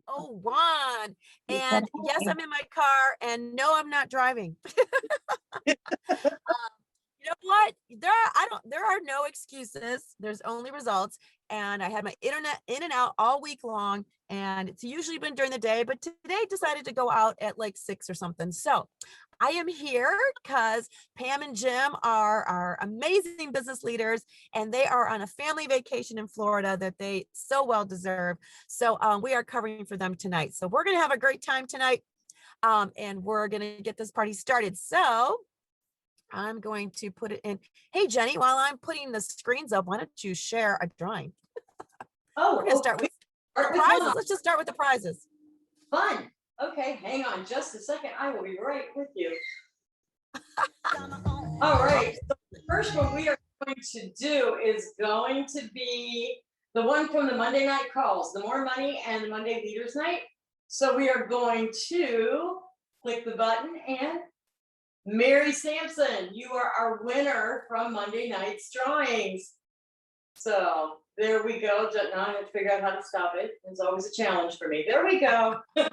Oh, Juan. He said, And yes, "Hi." I'm in my car, and no, I'm not driving. You know what? There are no excuses. There's only results. And I had my internet in and out all week long. And it's usually been during the day, but today I decided to go out at like 6 or something. So I am here because Pam and Jim are our amazing business leaders, and they are on a family vacation in Florida that they so well deserve. So we are covering for them tonight. So we're going to have a great time tonight. And we're going to get this party started. So I'm going to put it in. Hey, Jenny, while I'm putting the screens up, why don't you share a drawing? We're going to Oh, start we with the start with prizes. fun. Let's just start with the prizes. Fun. Okay, hang on just a second. I will be right with you. All right. So the first one we are going to do is going to be the one from the Monday night calls, the More Money and the Monday Leaders Night. So we are going to click the button, and Mary Sampson, you are our winner from Monday night's drawings. So there we go. Now I have to figure out how to stop it. It's always a challenge for me. There we go. All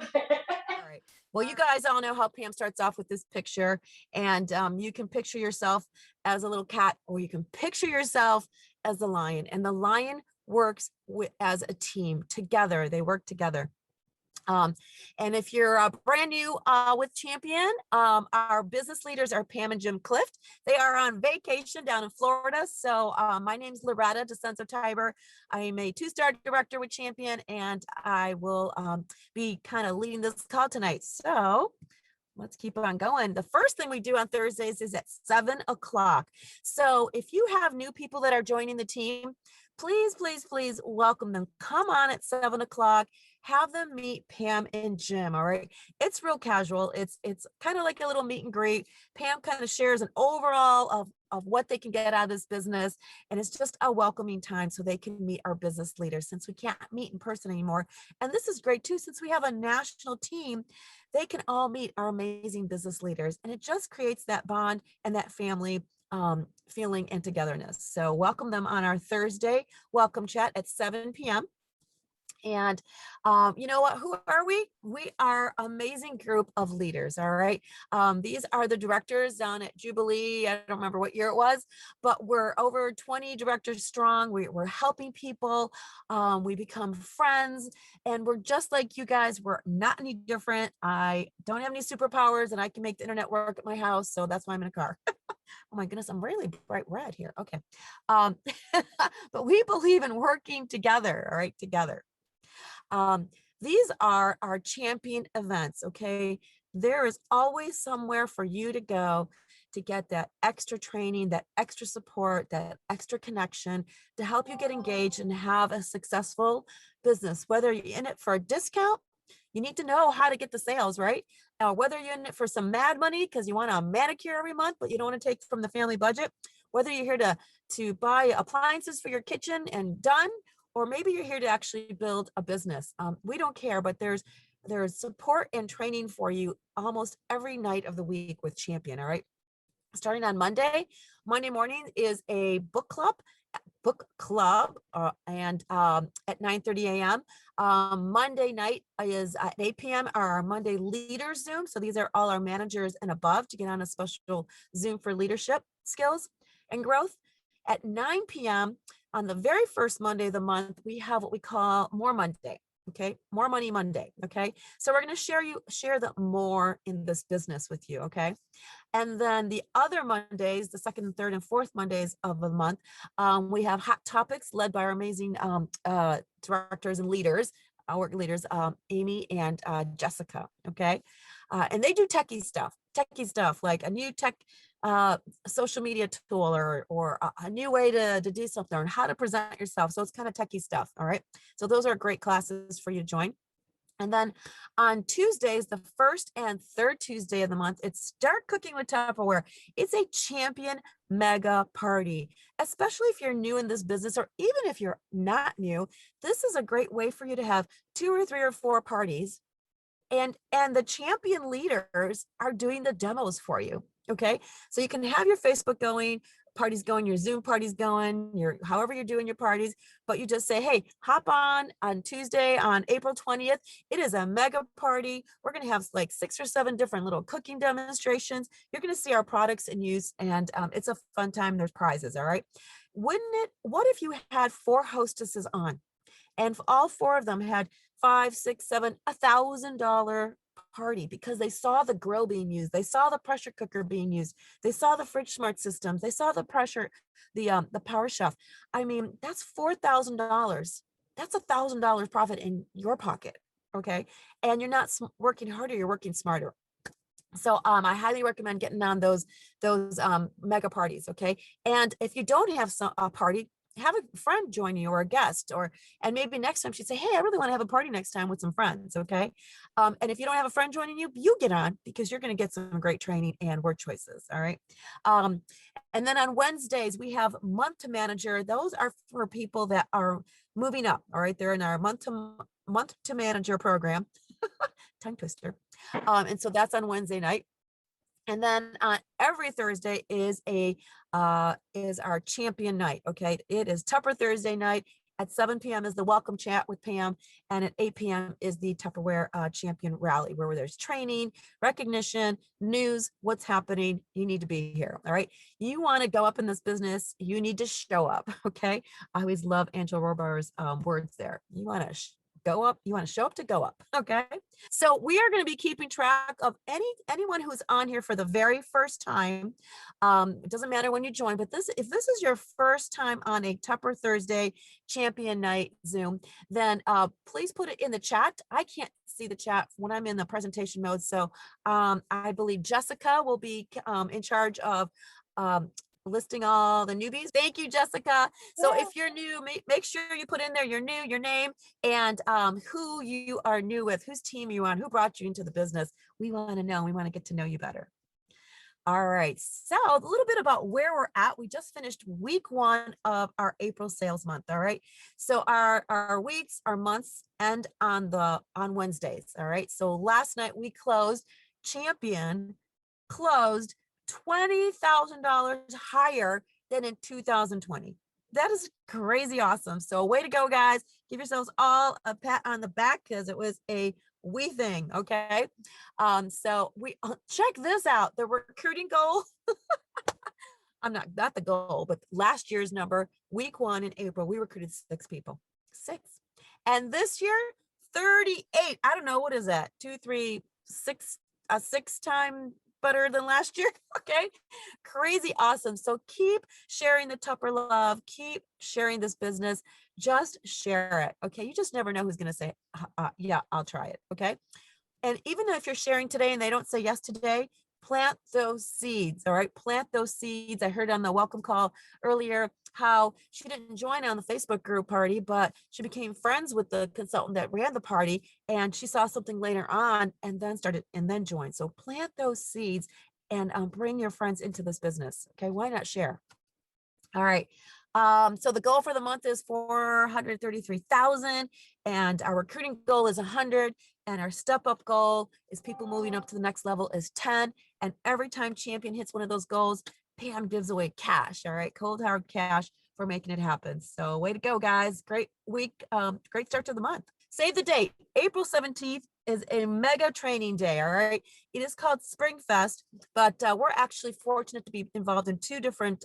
right. Well, you guys all know how Pam starts off with this picture, and you can picture yourself as a little cat, or you can picture yourself as a lion, and the lion works as a team together. They work together. Um, and if you're brand new with Champion, our business leaders are Pam and Jim Clift. They are on vacation down in Florida. So my name's Loretta DeCenzo Tiber. I am a two-star director with Champion, and I will be kind of leading this call tonight. So let's keep on going. The first thing we do on Thursdays is at 7 o'clock. So if you have new people that are joining the team, please, please, please welcome them. Come on at 7 o'clock. Have them meet Pam and Jim. All right. It's real casual. It's kind of like a little meet and greet. Pam kind of shares an overall of what they can get out of this business. And it's just a welcoming time so they can meet our business leaders, since we can't meet in person anymore. And this is great too, since we have a national team, they can all meet our amazing business leaders. And it just creates that bond and that family feeling and togetherness. So welcome them on our Thursday welcome chat at 7 p.m. And you know what? Who are we? We are an amazing group of leaders. All right. These are the directors down at Jubilee. I don't remember what year it was, but we're over 20 directors strong. We're helping people. We become friends, and we're just like you guys. We're not any different. I don't have any superpowers, and I can make the internet work at my house. So that's why I'm in a car. Oh my goodness, I'm really bright red here. Okay. Um, but we believe in working together. All right. Together. Um, these are our champion events, okay? There is always somewhere for you to go to get that extra training, that extra support, that extra connection to help you get engaged and have a successful business. Whether you're in it for a discount, you need to know how to get the sales, right? Whether you're in it for some mad money because you want a manicure every month, but you don't want to take from the family budget, whether you're here to buy appliances for your kitchen and done, or maybe you're here to actually build a business. We don't care, but there's support and training for you almost every night of the week with Champion. All right. Starting on Monday morning is a book club, and at 9:30 a.m. Monday night is at 8 p.m. our Monday leaders Zoom. So these are all our managers and above to get on a special Zoom for leadership skills and growth. At 9 p.m. on the very first Monday of the month, we have what we call More Monday. Okay, More Money Monday. Okay, so we're going to share the more in this business with you. Okay, and then the other Mondays, the second and third and fourth Mondays of the month, we have hot topics led by our amazing directors and leaders, our leaders, Amy and Jessica. Okay, and they do techie stuff like a new tech social media tool, or a new way to do something, or how to present yourself. So it's kind of techie stuff. All right. So those are great classes for you to join. And then on Tuesdays, the first and third Tuesday of the month, it's Start Cooking with Tupperware. It's a champion mega party, especially if you're new in this business, or even if you're not new. This is a great way for you to have 2 or 3 or 4 parties, and the champion leaders are doing the demos for you. Okay, so you can have your Facebook going, party's going, your Zoom party's going, your however you're doing your parties, but you just say, hey, hop on Tuesday on April 20th. It is a mega party. We're going to have like 6 or 7 different little cooking demonstrations. You're going to see our products in use, and it's a fun time. There's prizes. All right. What if you had 4 hostesses on, and all 4 of them had 5, 6, 7, $1,000 party because they saw the grill being used, they saw the pressure cooker being used, they saw the fridge smart systems, they saw the pressure, the power chef. I mean, that's $4,000. That's $1,000 profit in your pocket. Okay, and you're not working harder, you're working smarter. So I highly recommend getting on those mega parties. Okay, and if you don't have a party, have a friend join you or a guest, and maybe next time she'd say, hey, I really want to have a party next time with some friends. Okay, and if you don't have a friend joining you, you get on, because you're going to get some great training and word choices. All right. um, and then on Wednesdays we have month to manager. Those are for people that are moving up. All right, they're in our month to manager program. Tongue twister. And so that's on Wednesday night. And then every Thursday is our champion night. Okay, it is Tupper Thursday night. At 7 p.m. is the welcome chat with Pam, and at 8 p.m. is the Tupperware champion rally, where there's training, recognition, news, what's happening. You need to be here. All right, you want to go up in this business, you need to show up. Okay, I always love Angela Robar's words there. You want to go up, you want to show up to go up. Okay, so we are going to be keeping track of anyone who's on here for the very first time. It doesn't matter when you join, but if this is your first time on a Tupper Thursday champion night Zoom, then please put it in the chat. I can't see the chat when I'm in the presentation mode, so I believe Jessica will be in charge of listing all the newbies. Thank you, Jessica. So if you're new, make sure you put in there your name, and who you are new with, whose team you on, who brought you into the business. We want to know. We want to get to know you better. All right, so a little bit about where we're at. We just finished week 1 of our April sales month. All right, so our weeks, our months end on Wednesdays. All right, so last night we closed, champion closed $20,000 higher than in 2020. That is crazy awesome. So way to go, guys. Give yourselves all a pat on the back, because it was a we thing. Okay. So we check this out. The recruiting goal. I'm not the goal, but last year's number, week 1 in April, we recruited 6 people. 6. And this year, 38. I don't know, what is that? 2, 3, 6, 6 times better than last year. Okay, crazy awesome. So keep sharing the Tupper love, keep sharing this business, just share it. Okay, you just never know who's going to say yeah, I'll try it. Okay, and even if you're sharing today and they don't say yes today, plant those seeds. All right, plant those seeds. I heard on the welcome call earlier how she didn't join on the Facebook group party, but she became friends with the consultant that ran the party, and she saw something later on and then joined. So plant those seeds and bring your friends into this business. Okay, why not share? All right. So the goal for the month is 433,000, and our recruiting goal is 100, and our step up goal is people moving up to the next level is 10. And every time champion hits one of those goals, Pam gives away cash. All right, cold hard cash for making it happen. So way to go, guys. Great week. Great start to the month. Save the date. April 17th is a mega training day. All right. It is called Spring Fest, but we're actually fortunate to be involved in 2 different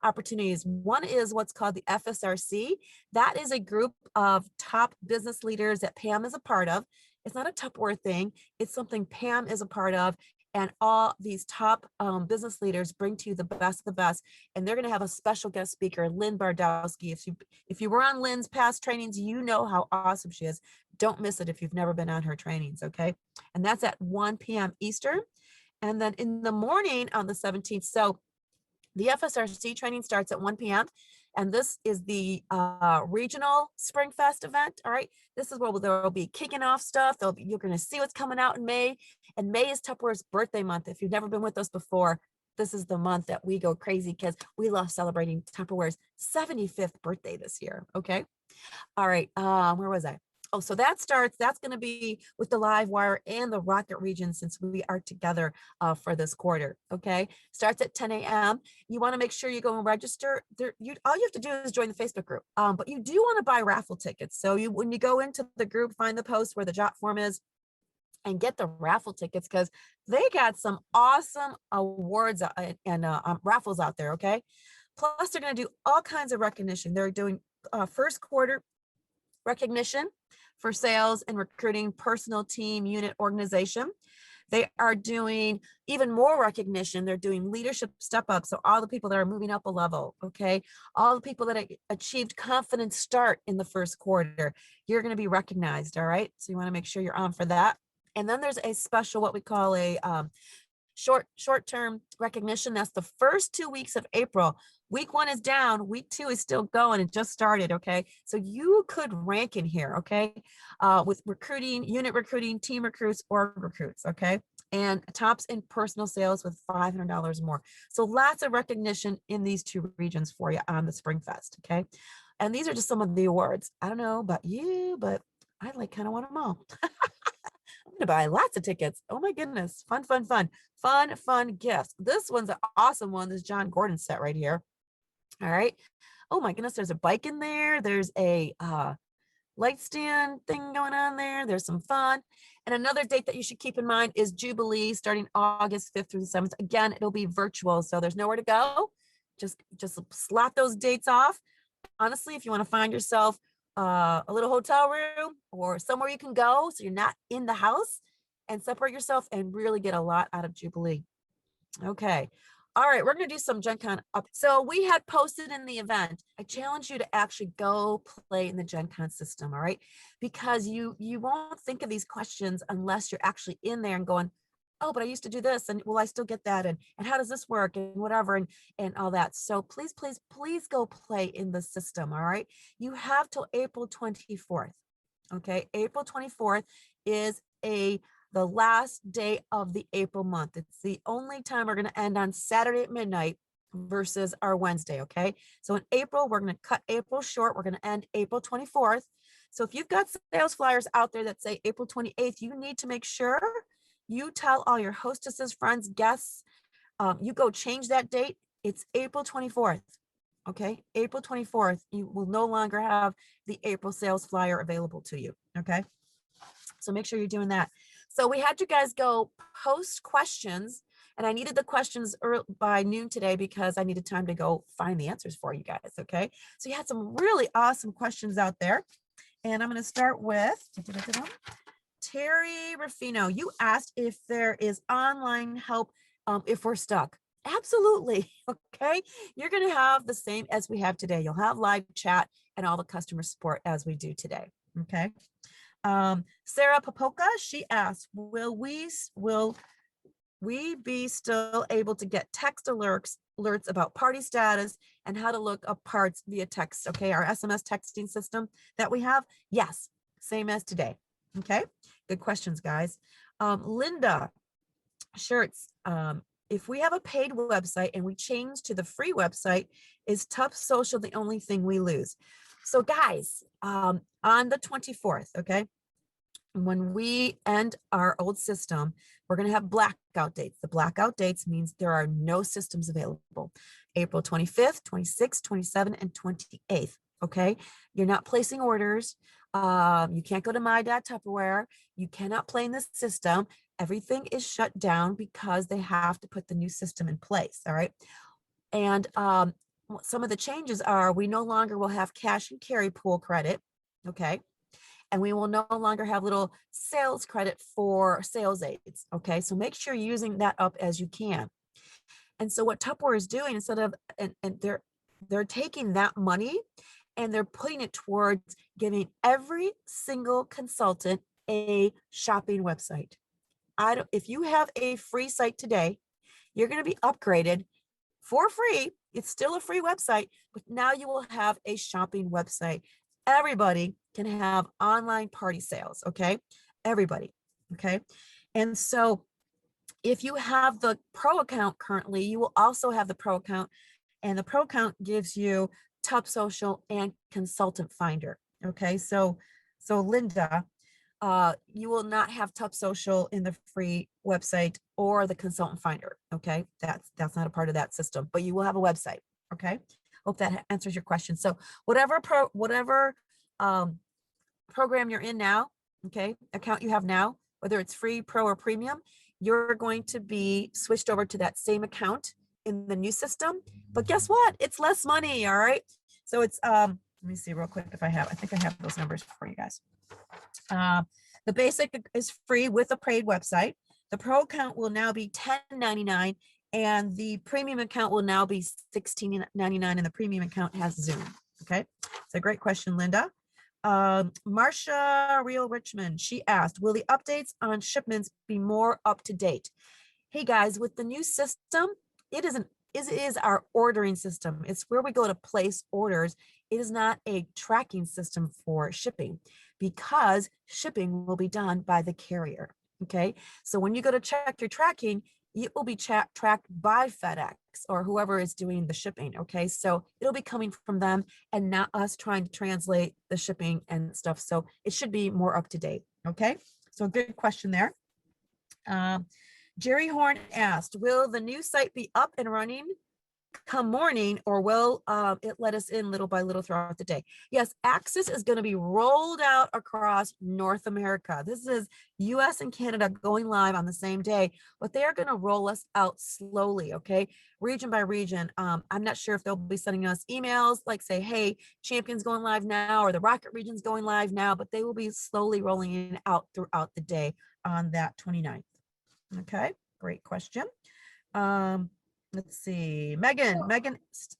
opportunities. One is what's called the FSRC. That is a group of top business leaders that Pam is a part of. It's not a Tupperware thing. It's something Pam is a part of. And all these top business leaders bring to you the best of the best. And they're going to have a special guest speaker, Lynn Bardowski. If you were on Lynn's past trainings, you know how awesome she is. Don't miss it if you've never been on her trainings, okay? And that's at 1 p.m. Eastern. And then in the morning on the 17th, so the FSRC training starts at 1 p.m. And this is the regional Spring Fest event. All right. This is where there will be kicking off stuff. You're going to see what's coming out in May. And May is Tupperware's birthday month. If you've never been with us before, this is the month that we go crazy because we love celebrating Tupperware's 75th birthday this year. Okay. All right. Where was I? Oh, so that's going to be with the live wire and the Rocket region, since we are together for this quarter. Okay. Starts at 10 a.m. You want to make sure you go and register there. All you have to do is join the Facebook group. But you do want to buy raffle tickets. So when you go into the group, find the post where the jot form is and get the raffle tickets, because they got some awesome awards and raffles out there. Okay. Plus, they're going to do all kinds of recognition. They're doing first quarter recognition for sales and recruiting, personal, team, unit, organization. They are doing even more recognition. They're doing leadership step up. So all the people that are moving up a level, okay? All the people that achieved confident start in the first quarter, you're going to be recognized, all right? So you want to make sure you're on for that. And then there's a special, what we call a short-term recognition. That's the first 2 weeks of April. Week 1 is down, week 2 is still going. It just started. Okay. So you could rank in here. Okay. With recruiting, unit recruiting, team recruits, org recruits. Okay. And tops in personal sales with $500 more. So lots of recognition in these 2 regions for you on the Spring Fest. Okay. And these are just some of the awards. I don't know about you, but I kind of want them all. I'm going to buy lots of tickets. Oh my goodness. Fun gifts. This one's an awesome one. This John Gordon set right here. All right. Oh my goodness. There's a bike in there. There's a light stand thing going on there. There's some fun. And another date that you should keep in mind is Jubilee, starting August 5th through the 7th. Again, it'll be virtual, so there's nowhere to go. Just slot those dates off. Honestly, if you want to find yourself a little hotel room or somewhere you can go so you're not in the house, and separate yourself and really get a lot out of Jubilee. Okay. All right, we're going to do some Gen Con up. So we had posted in the event, I challenge you to actually go play in the Gen Con system, all right? Because you won't think of these questions unless you're actually in there and going, oh, but I used to do this, and will I still get that? And how does this work? And whatever, and all that. So please go play in the system, all right? You have till April 24th, okay? April 24th is the last day of the April month. It's the only time we're going to end on Saturday at midnight versus our Wednesday. Okay. So in April, we're going to cut April short. We're going to end April 24th. So if you've got sales flyers out there that say April 28th, you need to make sure you tell all your hostesses, friends, guests, you go change that date. It's April 24th. Okay. April 24th, you will no longer have the April sales flyer available to you. Okay. So make sure you're doing that. So we had you guys go post questions, and I needed the questions by noon today because I needed time to go find the answers for you guys. Okay. So you had some really awesome questions out there. And I'm going to start with Terry Ruffino. You asked if there is online help if we're stuck. Absolutely. Okay. You're going to have the same as we have today. You'll have live chat and all the customer support as we do today. Okay. Sarah Popoka, she asked, will we be still able to get text alerts about party status and how to look up parts via text? Okay, our SMS texting system that we have. Yes, same as today. Okay, good questions, guys. Linda Shirts, if we have a paid website and we change to the free website, is Tough Social the only thing we lose? So guys, on the 24th, okay, when we end our old system, we're going to have blackout dates. The blackout dates means there are no systems available. April 25th, 26th, 27th, and 28th. Okay. You're not placing orders. You can't go to my.tupperware. You cannot play in the system. Everything is shut down because they have to put the new system in place. All right. And some of the changes are we no longer will have cash and carry pool credit. Okay. And we will no longer have little sales credit for sales aids. Okay. So make sure you're using that up as you can. And so what Tupperware is doing instead of, and they're taking that money and they're putting it towards giving every single consultant a shopping website. If you have a free site today, you're going to be upgraded for free. It's still a free website, but now you will have a shopping website. Everybody can have online party sales. Okay. Everybody. Okay. And so if you have the pro account currently, you will also have the pro account, and the pro account gives you Top Social and Consultant Finder. Okay. So So Linda, you will not have Tup Social in the free website or the consultant finder. Okay, that's not a part of that system, but you will have a website. Okay, hope that answers your question. So whatever program you're in now, okay, account you have now, whether it's free, pro, or premium, you're going to be switched over to that same account in the new system. But guess what? It's less money. All right. So it's let me see real quick if I think I have those numbers for you guys. The basic is free with a paid website. The pro account will now be $10.99, and the premium account will now be $16.99, and the premium account has Zoom. Okay, it's a great question, Linda. Marcia Real Richmond, she asked, will the updates on shipments be more up to date? Hey guys, with the new system, it is our ordering system. It's where we go to place orders. It is not a tracking system for shipping, because shipping will be done by the carrier. Okay, so when you go to check your tracking, it will be tracked by FedEx or whoever is doing the shipping. Okay, so it'll be coming from them and not us trying to translate the shipping and stuff. So it should be more up to date. Okay, so good question there. Jerry Horn asked, will the new site be up and running come morning, or will it let us in little by little throughout the day? Yes, Access is going to be rolled out across North America. This is US and Canada going live on the same day, but they are going to roll us out slowly, okay? Region by region. I'm not sure if they'll be sending us emails like say, hey, Champion's going live now, or the Rocket region's going live now, but they will be slowly rolling it out throughout the day on that 29th. Okay, great question. Let's see, Megan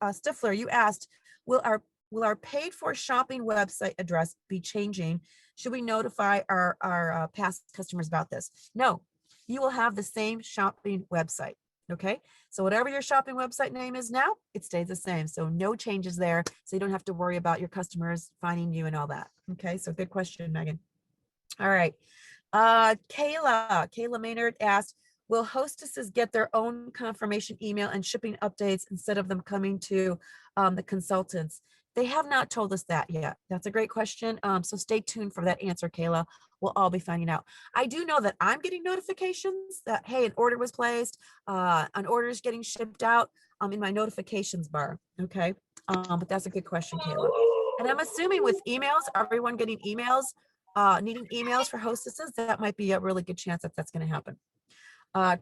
Stifler, you asked, will our paid for shopping website address be changing? Should we notify our past customers about this? No, you will have the same shopping website. Okay, so whatever your shopping website name is now, it stays the same. So no changes there. So you don't have to worry about your customers finding you and all that. Okay, so good question, Megan. All right. Kayla Maynard asked, will hostesses get their own confirmation email and shipping updates instead of them coming to the consultants? They have not told us that yet. That's a great question. So stay tuned for that answer, Kayla. We'll all be finding out. I do know that I'm getting notifications that, hey, an order was placed, an order is getting shipped out in my notifications bar. Okay. But that's a good question, Kayla. And I'm assuming with emails, everyone getting emails, needing emails for hostesses, that might be a really good chance that that's going to happen.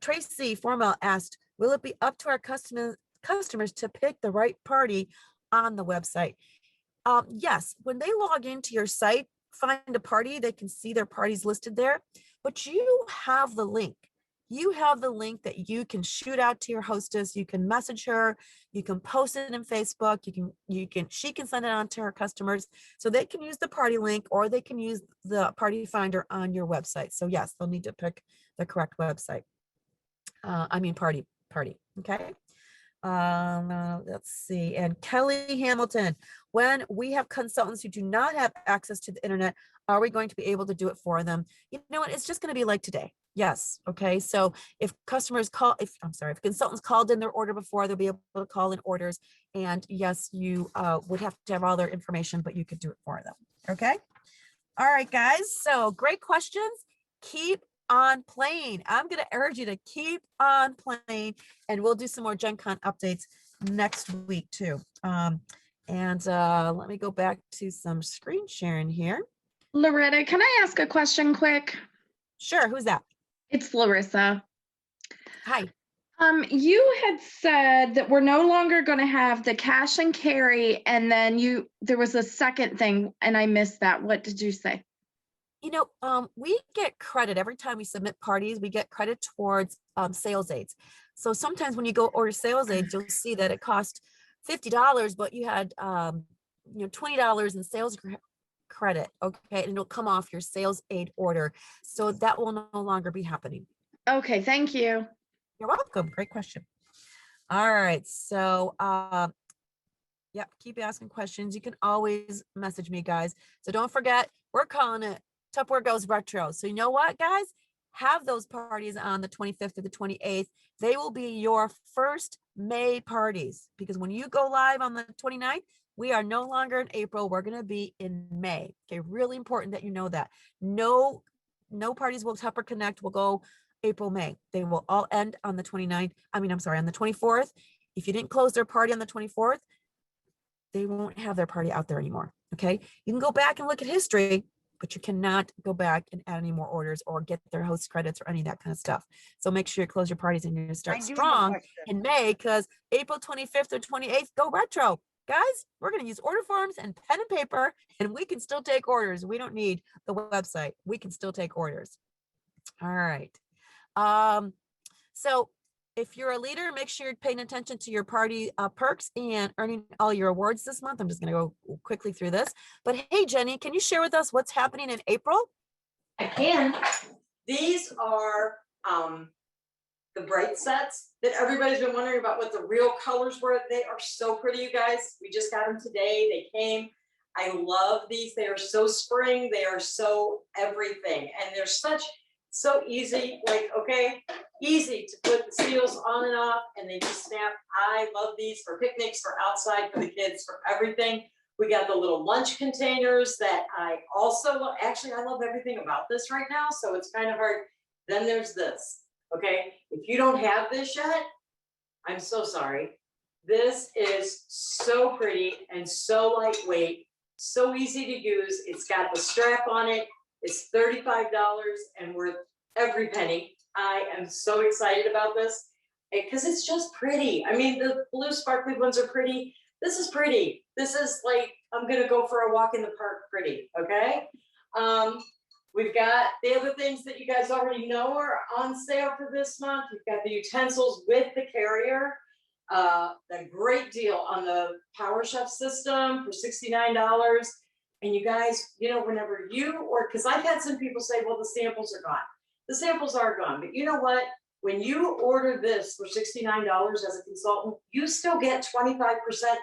Tracy Formal asked, will it be up to our customers to pick the right party on the website? Yes, when they log into your site, find a party, they can see their parties listed there, but you have the link. You have the link that you can shoot out to your hostess. You can message her. You can post it in Facebook. She can send it on to her customers, so they can use the party link, or they can use the party finder on your website. So yes, they'll need to pick the correct website. Party. Okay. Let's see. And Kelly Hamilton, when we have consultants who do not have access to the internet, are we going to be able to do it for them? You know what? It's just going to be like today. Yes. Okay. So if consultants called in their order before, they'll be able to call in orders. And yes, you would have to have all their information, but you could do it for them. Okay. All right, guys. So great questions. Keep on playing. I'm going to urge you to keep on playing, and we'll do some more Gen Con updates next week too. Let me go back to some screen sharing here. Loretta, can I ask a question quick? Sure. Who's that? It's Larissa. Hi. You had said that we're no longer going to have the cash and carry, and then there was a second thing, and I missed that. What did you say? We get credit every time we submit parties. We get credit towards sales aids. So sometimes when you go order sales aids, you'll see that it cost $50, but you had $20 in sales credit. Okay, and it'll come off your sales aid order. So that will no longer be happening. Okay, thank you. You're welcome. Great question. All right, so yep, keep asking questions. You can always message me, guys. So don't forget, we're calling it Tupperware Goes Retro. So you know what, guys? Have those parties on the 25th or the 28th. They will be your first May parties, because when you go live on the 29th, We are no longer in April. We're going to be in May. Okay. Really important that you know that. No parties will Tupper Connect will go April, May. They will all end on the 29th. I'm sorry, on the 24th. If you didn't close their party on the 24th, they won't have their party out there anymore. Okay. You can go back and look at history, but you cannot go back and add any more orders or get their host credits or any of that kind of stuff. So make sure you close your parties and you start strong in May, because April 25th or 28th, go retro. Guys, we're going to use order forms and pen and paper, and we can still take orders. We don't need the website. We can still take orders. All right. So if you're a leader, make sure you're paying attention to your party perks and earning all your awards this month. I'm just going to go quickly through this. But hey, Jenny, can you share with us what's happening in April? I can. These are the bright sets that everybody's been wondering about what the real colors were. They are so pretty, you guys. We just got them today. They came. I love these. They are so spring. They are so everything. And they're so easy, like, okay, easy to put the seals on and off, and they just snap. I love these for picnics, for outside, for the kids, for everything. We got the little lunch containers that I also love. Actually, I love everything about this right now, so it's kind of hard. Then there's this, okay? If you don't have this yet, I'm so sorry. This is so pretty and so lightweight, so easy to use. It's got the strap on it. It's $35 and worth every penny. I am so excited about this because it's just pretty. I mean, the blue sparkly ones are pretty. This is pretty. This is like, I'm gonna go for a walk in the park pretty, okay? We've got the other things that you guys already know are on sale for this month. We've got the utensils with the carrier. A great deal on the Power Chef system for $69. And you guys, whenever because I've had some people say, well, the samples are gone. The samples are gone, but you know what? When you order this for $69 as a consultant, you still get 25%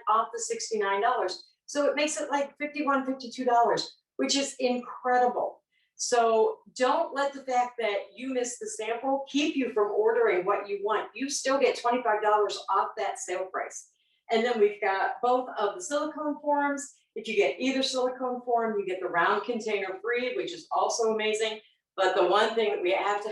off the $69. So it makes it like $51, $52, which is incredible. So don't let the fact that you missed the sample keep you from ordering what you want. You still get $25 off that sale price. And then we've got both of the silicone forms. If you get either silicone form, you get the round container free, which is also amazing. But the one thing that we have to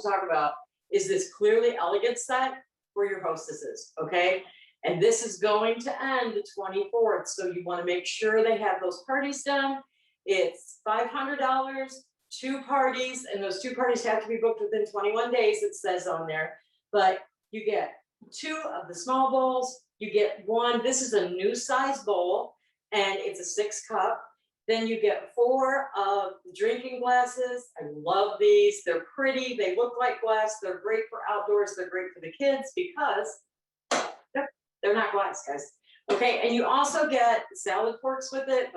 talk about is this Clearly Elegant set for your hostesses, okay? And this is going to end the 24th, so you want to make sure they have those parties done. It's $500, 2 parties, and those 2 parties have to be booked within 21 days, it says on there. But you get 2 of the small bowls, you get 1, this is a new size bowl, and it's a 6-cup. Then you get 4 of the drinking glasses. I love these. They're pretty. They look like glass. They're great for outdoors. They're great for the kids because they're not glass, guys. Okay, and you also get salad forks with it,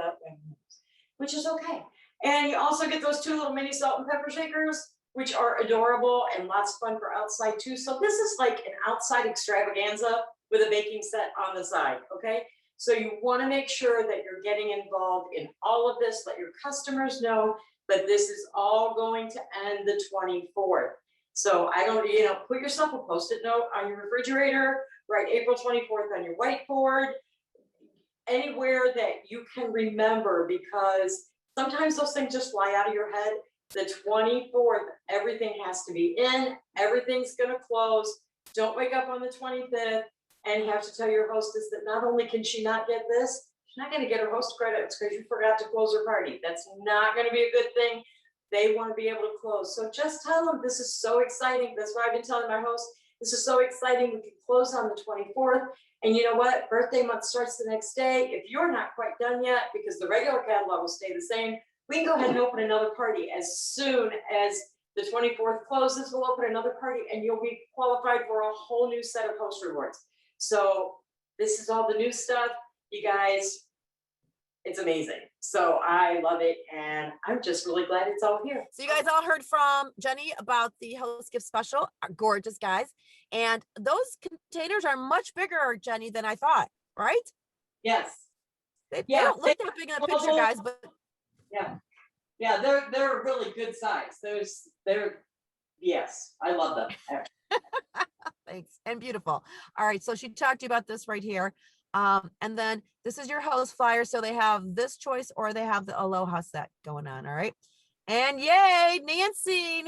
which is okay. And you also get those 2 little mini salt and pepper shakers, which are adorable and lots of fun for outside too. So this is like an outside extravaganza with a baking set on the side, okay? So you want to make sure that you're getting involved in all of this. Let your customers know that this is all going to end the 24th. So I don't, put yourself a Post-it note on your refrigerator, write April 24th on your whiteboard, anywhere that you can remember, because sometimes those things just fly out of your head. The 24th, everything has to be in, everything's going to close. Don't wake up on the 25th and have to tell your hostess that not only can she not get this, she's not going to get her host credits because you forgot to close her party. That's not going to be a good thing. They want to be able to close. So just tell them this is so exciting. That's why I've been telling my host, this is so exciting. We can close on the 24th. And you know what? Birthday month starts the next day. If you're not quite done yet, because the regular catalog will stay the same, we can go ahead and open another party. As soon as the 24th closes, we'll open another party and you'll be qualified for a whole new set of host rewards. So this is all the new stuff, you guys. It's amazing. So I love it. And I'm just really glad it's all here. So you guys all heard from Jenny about the host gift special, gorgeous guys. And those containers are much bigger, Jenny, than I thought, right? Yes. They don't look that big in the picture, guys, but yeah, they're a really good size. Yes, I love them. thanks. And beautiful. All right. So she talked to you about this right here. And then this is your host flyer. So they have this choice or they have the Aloha set going on. All right. And yay, Nancy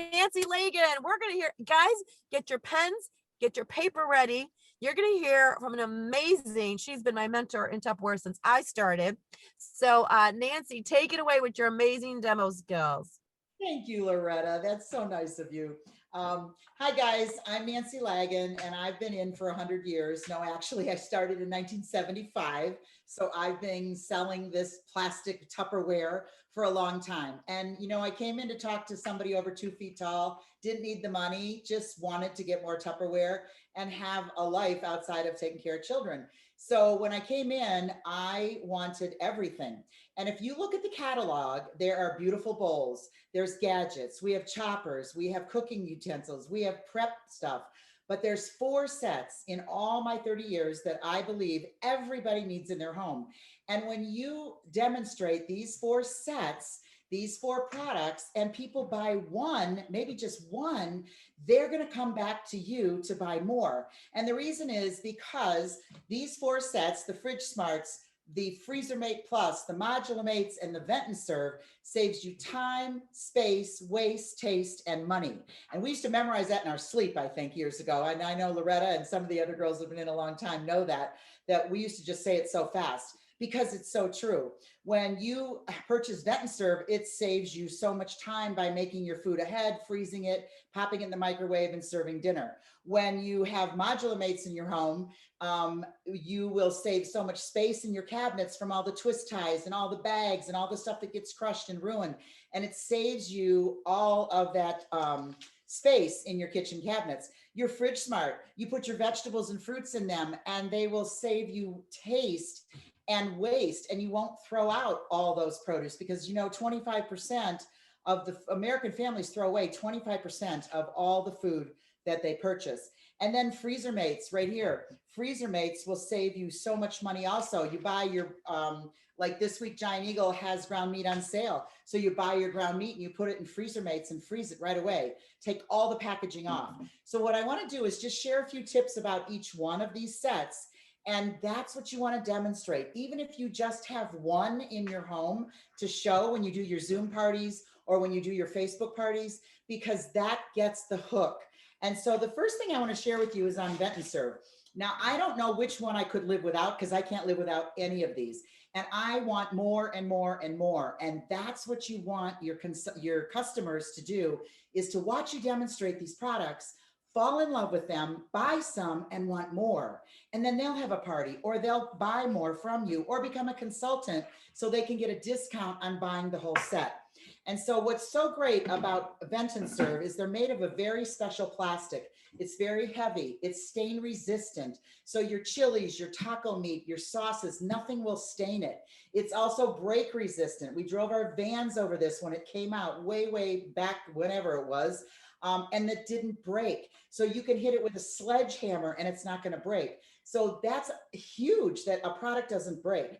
Lagan. We're going to hear, guys, get your pens, get your paper ready. You're going to hear from an amazing, she's been my mentor in Tupperware since I started. So Nancy, take it away with your amazing demo skills. Thank you, Loretta. That's so nice of you. Hi, guys. I'm Nancy Lagan, and I've been in for 100 years. No, actually, I started in 1975. So I've been selling this plastic Tupperware for a long time. And, you know, I came in to talk to somebody over 2 feet tall, didn't need the money, just wanted to get more Tupperware and have a life outside of taking care of children. So when I came in, I wanted everything. And if you look at the catalog, there are beautiful bowls, there's gadgets, we have choppers, we have cooking utensils, we have prep stuff, but there's 4 sets in all my 30 years that I believe everybody needs in their home. And when you demonstrate these 4 sets, these 4 products, and people buy one, maybe just one, they're going to come back to you to buy more. And the reason is because these 4 sets, the Fridge Smarts, the Freezer Mate Plus, the Modular Mates, and the Vent and Serve, saves you time, space, waste, taste, and money. And we used to memorize that in our sleep, I think, years ago. And I know Loretta and some of the other girls who have been in a long time know that we used to just say it so fast, because it's so true. When you purchase Vent and Serve, it saves you so much time by making your food ahead, freezing it, popping it in the microwave, and serving dinner. When you have Modular Mates in your home, you will save so much space in your cabinets from all the twist ties and all the bags and all the stuff that gets crushed and ruined. And it saves you all of that space in your kitchen cabinets. Your Fridge Smart, you put your vegetables and fruits in them, and they will save you taste and waste, and you won't throw out all those produce, because, you know, 25% of the American families throw away 25% of all the food that they purchase. And then Freezer Mates right here. Freezer Mates will save you so much money also. You buy your, like this week, Giant Eagle has ground meat on sale. So you buy your ground meat and you put it in Freezer Mates and freeze it right away. Take all the packaging off. So what I want to do is just share a few tips about each one of these sets. And that's what you want to demonstrate. Even if you just have one in your home to show when you do your Zoom parties or when you do your Facebook parties, because that gets the hook. And so the first thing I want to share with you is on Vent and Serve. Now, I don't know which one I could live without, because I can't live without any of these. And I want more and more and more. And that's what you want your customers to do, is to watch you demonstrate these products, fall in love with them, buy some, and want more. And then they'll have a party, or they'll buy more from you, or become a consultant so they can get a discount on buying the whole set. And so what's so great about Vent and Serve is they're made of a very special plastic. It's very heavy. It's stain resistant. So your chilies, your taco meat, your sauces, nothing will stain it. It's also break resistant. We drove our vans over this when it came out way back, whenever it was. And it didn't break. So you can hit it with a sledgehammer and it's not going to break. So that's huge that a product doesn't break.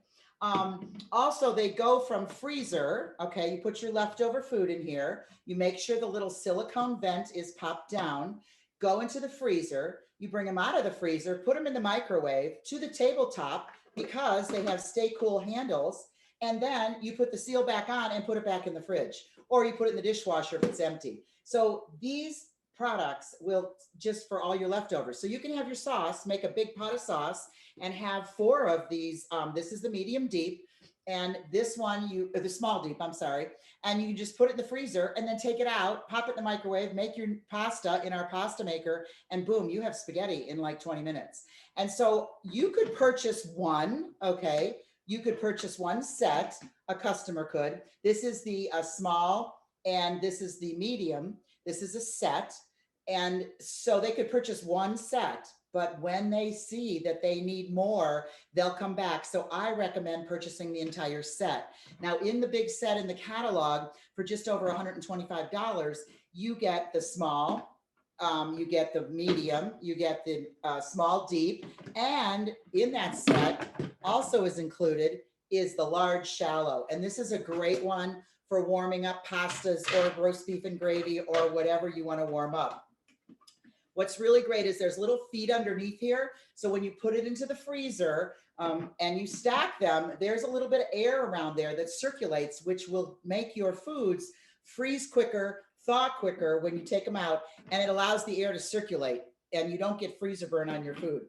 Also, they go from freezer. Okay, you put your leftover food in here. You make sure the little silicone vent is popped down. Go into the freezer. You bring them out of the freezer, put them in the microwave to the tabletop, because they have stay cool handles. And then you put the seal back on and put it back in the fridge, or you put it in the dishwasher if it's empty. So these products will just for all your leftovers. So you can have your sauce, make a big pot of sauce, and have 4 of these. This is the medium deep, and this one, the small deep, I'm sorry. And you just put it in the freezer and then take it out, pop it in the microwave, make your pasta in our pasta maker, and boom, you have spaghetti in like 20 minutes. And so you could purchase one, okay? You could purchase one set, a customer could. This is the small, and this is the medium. This is a set. And so they could purchase one set, but when they see that they need more, they'll come back. So I recommend purchasing the entire set. Now, in the big set in the catalog, for just over $125, you get the small, you get the medium, you get the small deep, and in that set also is included is the large shallow. And this is a great one for warming up pastas or roast beef and gravy or whatever you want to warm up. What's really great is there's little feet underneath here. So when you put it into the freezer and you stack them, there's a little bit of air around there that circulates, which will make your foods freeze quicker, thaw quicker when you take them out, and it allows the air to circulate and you don't get freezer burn on your food.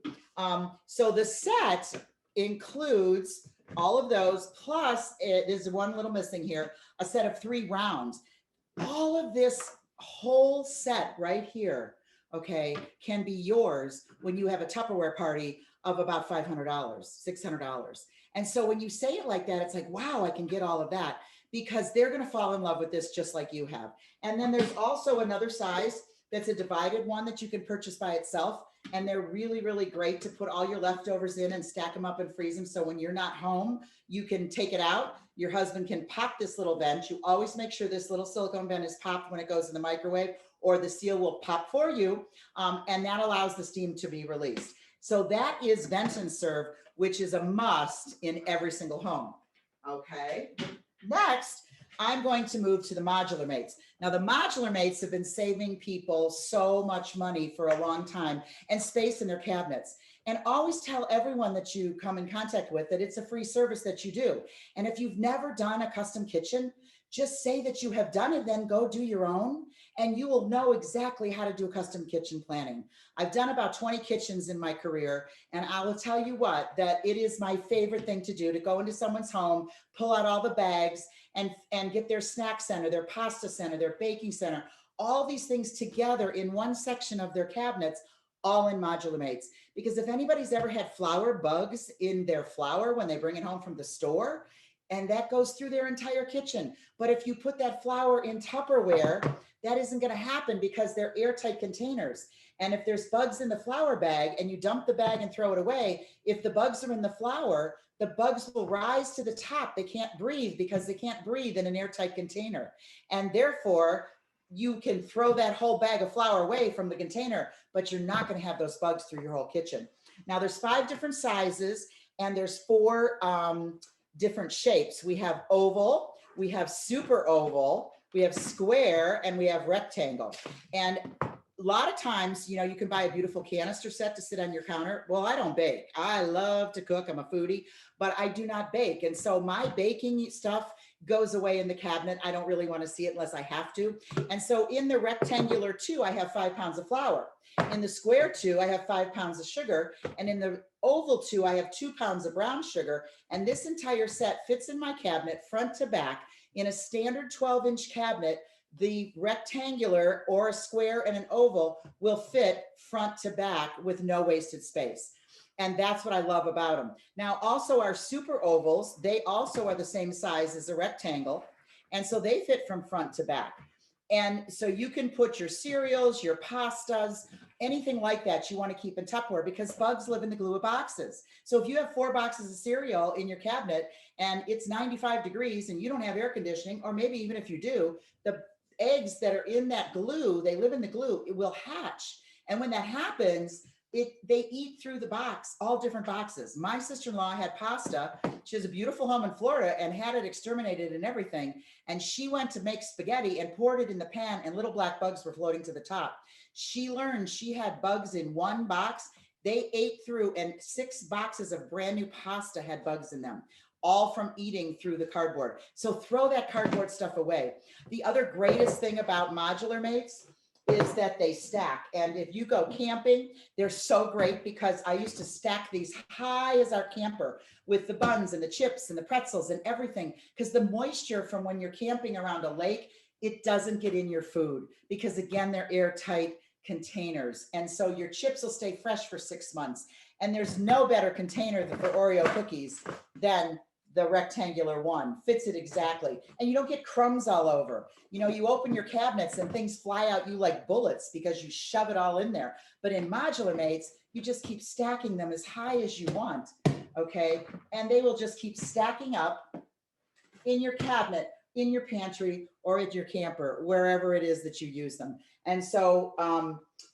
So the set includes all of those, plus there's one little missing here, a set of 3 rounds. All of this whole set right here, okay, can be yours when you have a Tupperware party of about $500, $600. And so when you say it like that, it's like, wow, I can get all of that, because they're going to fall in love with this just like you have. And then there's also another size that's a divided one that you can purchase by itself. And they're really, really great to put all your leftovers in and stack them up and freeze them. So when you're not home, you can take it out. Your husband can pop this little vent. You always make sure this little silicone vent is popped when it goes in the microwave, or the seal will pop for you. And that allows the steam to be released. So that is Vent and Serve, which is a must in every single home. Okay. Next, I'm going to move to the modular mates. Now, the modular mates have been saving people so much money for a long time and space in their cabinets. And always tell everyone that you come in contact with that it's a free service that you do. And if you've never done a custom kitchen, just say that you have done it, then go do your own, and you will know exactly how to do a custom kitchen planning. I've done about 20 kitchens in my career, and I will tell you what, that it is my favorite thing to do, to go into someone's home, pull out all the bags, and get their snack center, their pasta center, their baking center, all these things together in one section of their cabinets, all in modular mates. Because if anybody's ever had flour bugs in their flour when they bring it home from the store, and that goes through their entire kitchen. But if you put that flour in Tupperware, that isn't going to happen because they're airtight containers. And if there's bugs in the flour bag and you dump the bag and throw it away, if the bugs are in the flour, the bugs will rise to the top. They can't breathe because they can't breathe in an airtight container. And therefore, you can throw that whole bag of flour away from the container, but you're not going to have those bugs through your whole kitchen. Now, there's 5 different sizes, and there's 4 different shapes. We have oval, we have super oval, we have square, and we have rectangle. And a lot of times, you know, you can buy a beautiful canister set to sit on your counter. Well, I don't bake. I love to cook. I'm a foodie, but I do not bake. And so my baking stuff goes away in the cabinet. I don't really want to see it unless I have to. And so in the rectangular 2, I have 5 pounds of flour. In the square 2, I have 5 pounds of sugar. And in the oval 2, I have 2 pounds of brown sugar. And this entire set fits in my cabinet front to back in a standard 12-inch cabinet. The rectangular or a square and an oval will fit front to back with no wasted space. And that's what I love about them. Now, also our super ovals, they also are the same size as a rectangle. And so they fit from front to back. And so you can put your cereals, your pastas, anything like that you want to keep in Tupperware, because bugs live in the glue of boxes. So if you have 4 boxes of cereal in your cabinet and it's 95 degrees and you don't have air conditioning, or maybe even if you do, the eggs that are in that glue, they live in the glue, it will hatch. And when that happens, they eat through the box, all different boxes. My sister-in-law had pasta. She has a beautiful home in Florida and had it exterminated and everything. And she went to make spaghetti and poured it in the pan, and little black bugs were floating to the top. She learned she had bugs in 1 box. They ate through, and 6 boxes of brand new pasta had bugs in them, all from eating through the cardboard. So throw that cardboard stuff away. The other greatest thing about modular mates is that they stack. And if you go camping, they're so great, because I used to stack these high as our camper with the buns and the chips and the pretzels and everything, because the moisture from when you're camping around a lake, it doesn't get in your food, because again, they're airtight containers. And so your chips will stay fresh for 6 months. And there's no better container for Oreo cookies than the rectangular one. Fits it exactly. And you don't get crumbs all over. You know, you open your cabinets and things fly out you like bullets because you shove it all in there. But in modular mates, you just keep stacking them as high as you want. Okay. And they will just keep stacking up in your cabinet, in your pantry, or at your camper, wherever it is that you use them. And so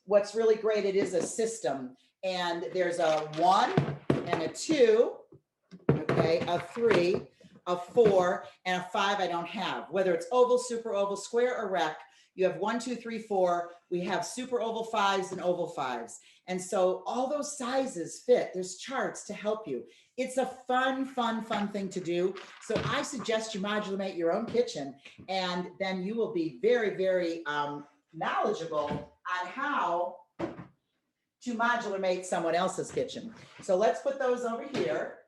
what's really great, it is a system. And there's a 1 and a 2, okay, a 3, a 4, and a 5 I don't have. Whether it's oval, super oval, square, or rec, You have 1, 2, 3, 4. We have super oval 5s and oval 5s. And so all those sizes fit. There's charts to help you. It's a fun thing to do. So I suggest you modulamate your own kitchen, and then you will be very knowledgeable on how to modulamate someone else's kitchen. So let's put those over here.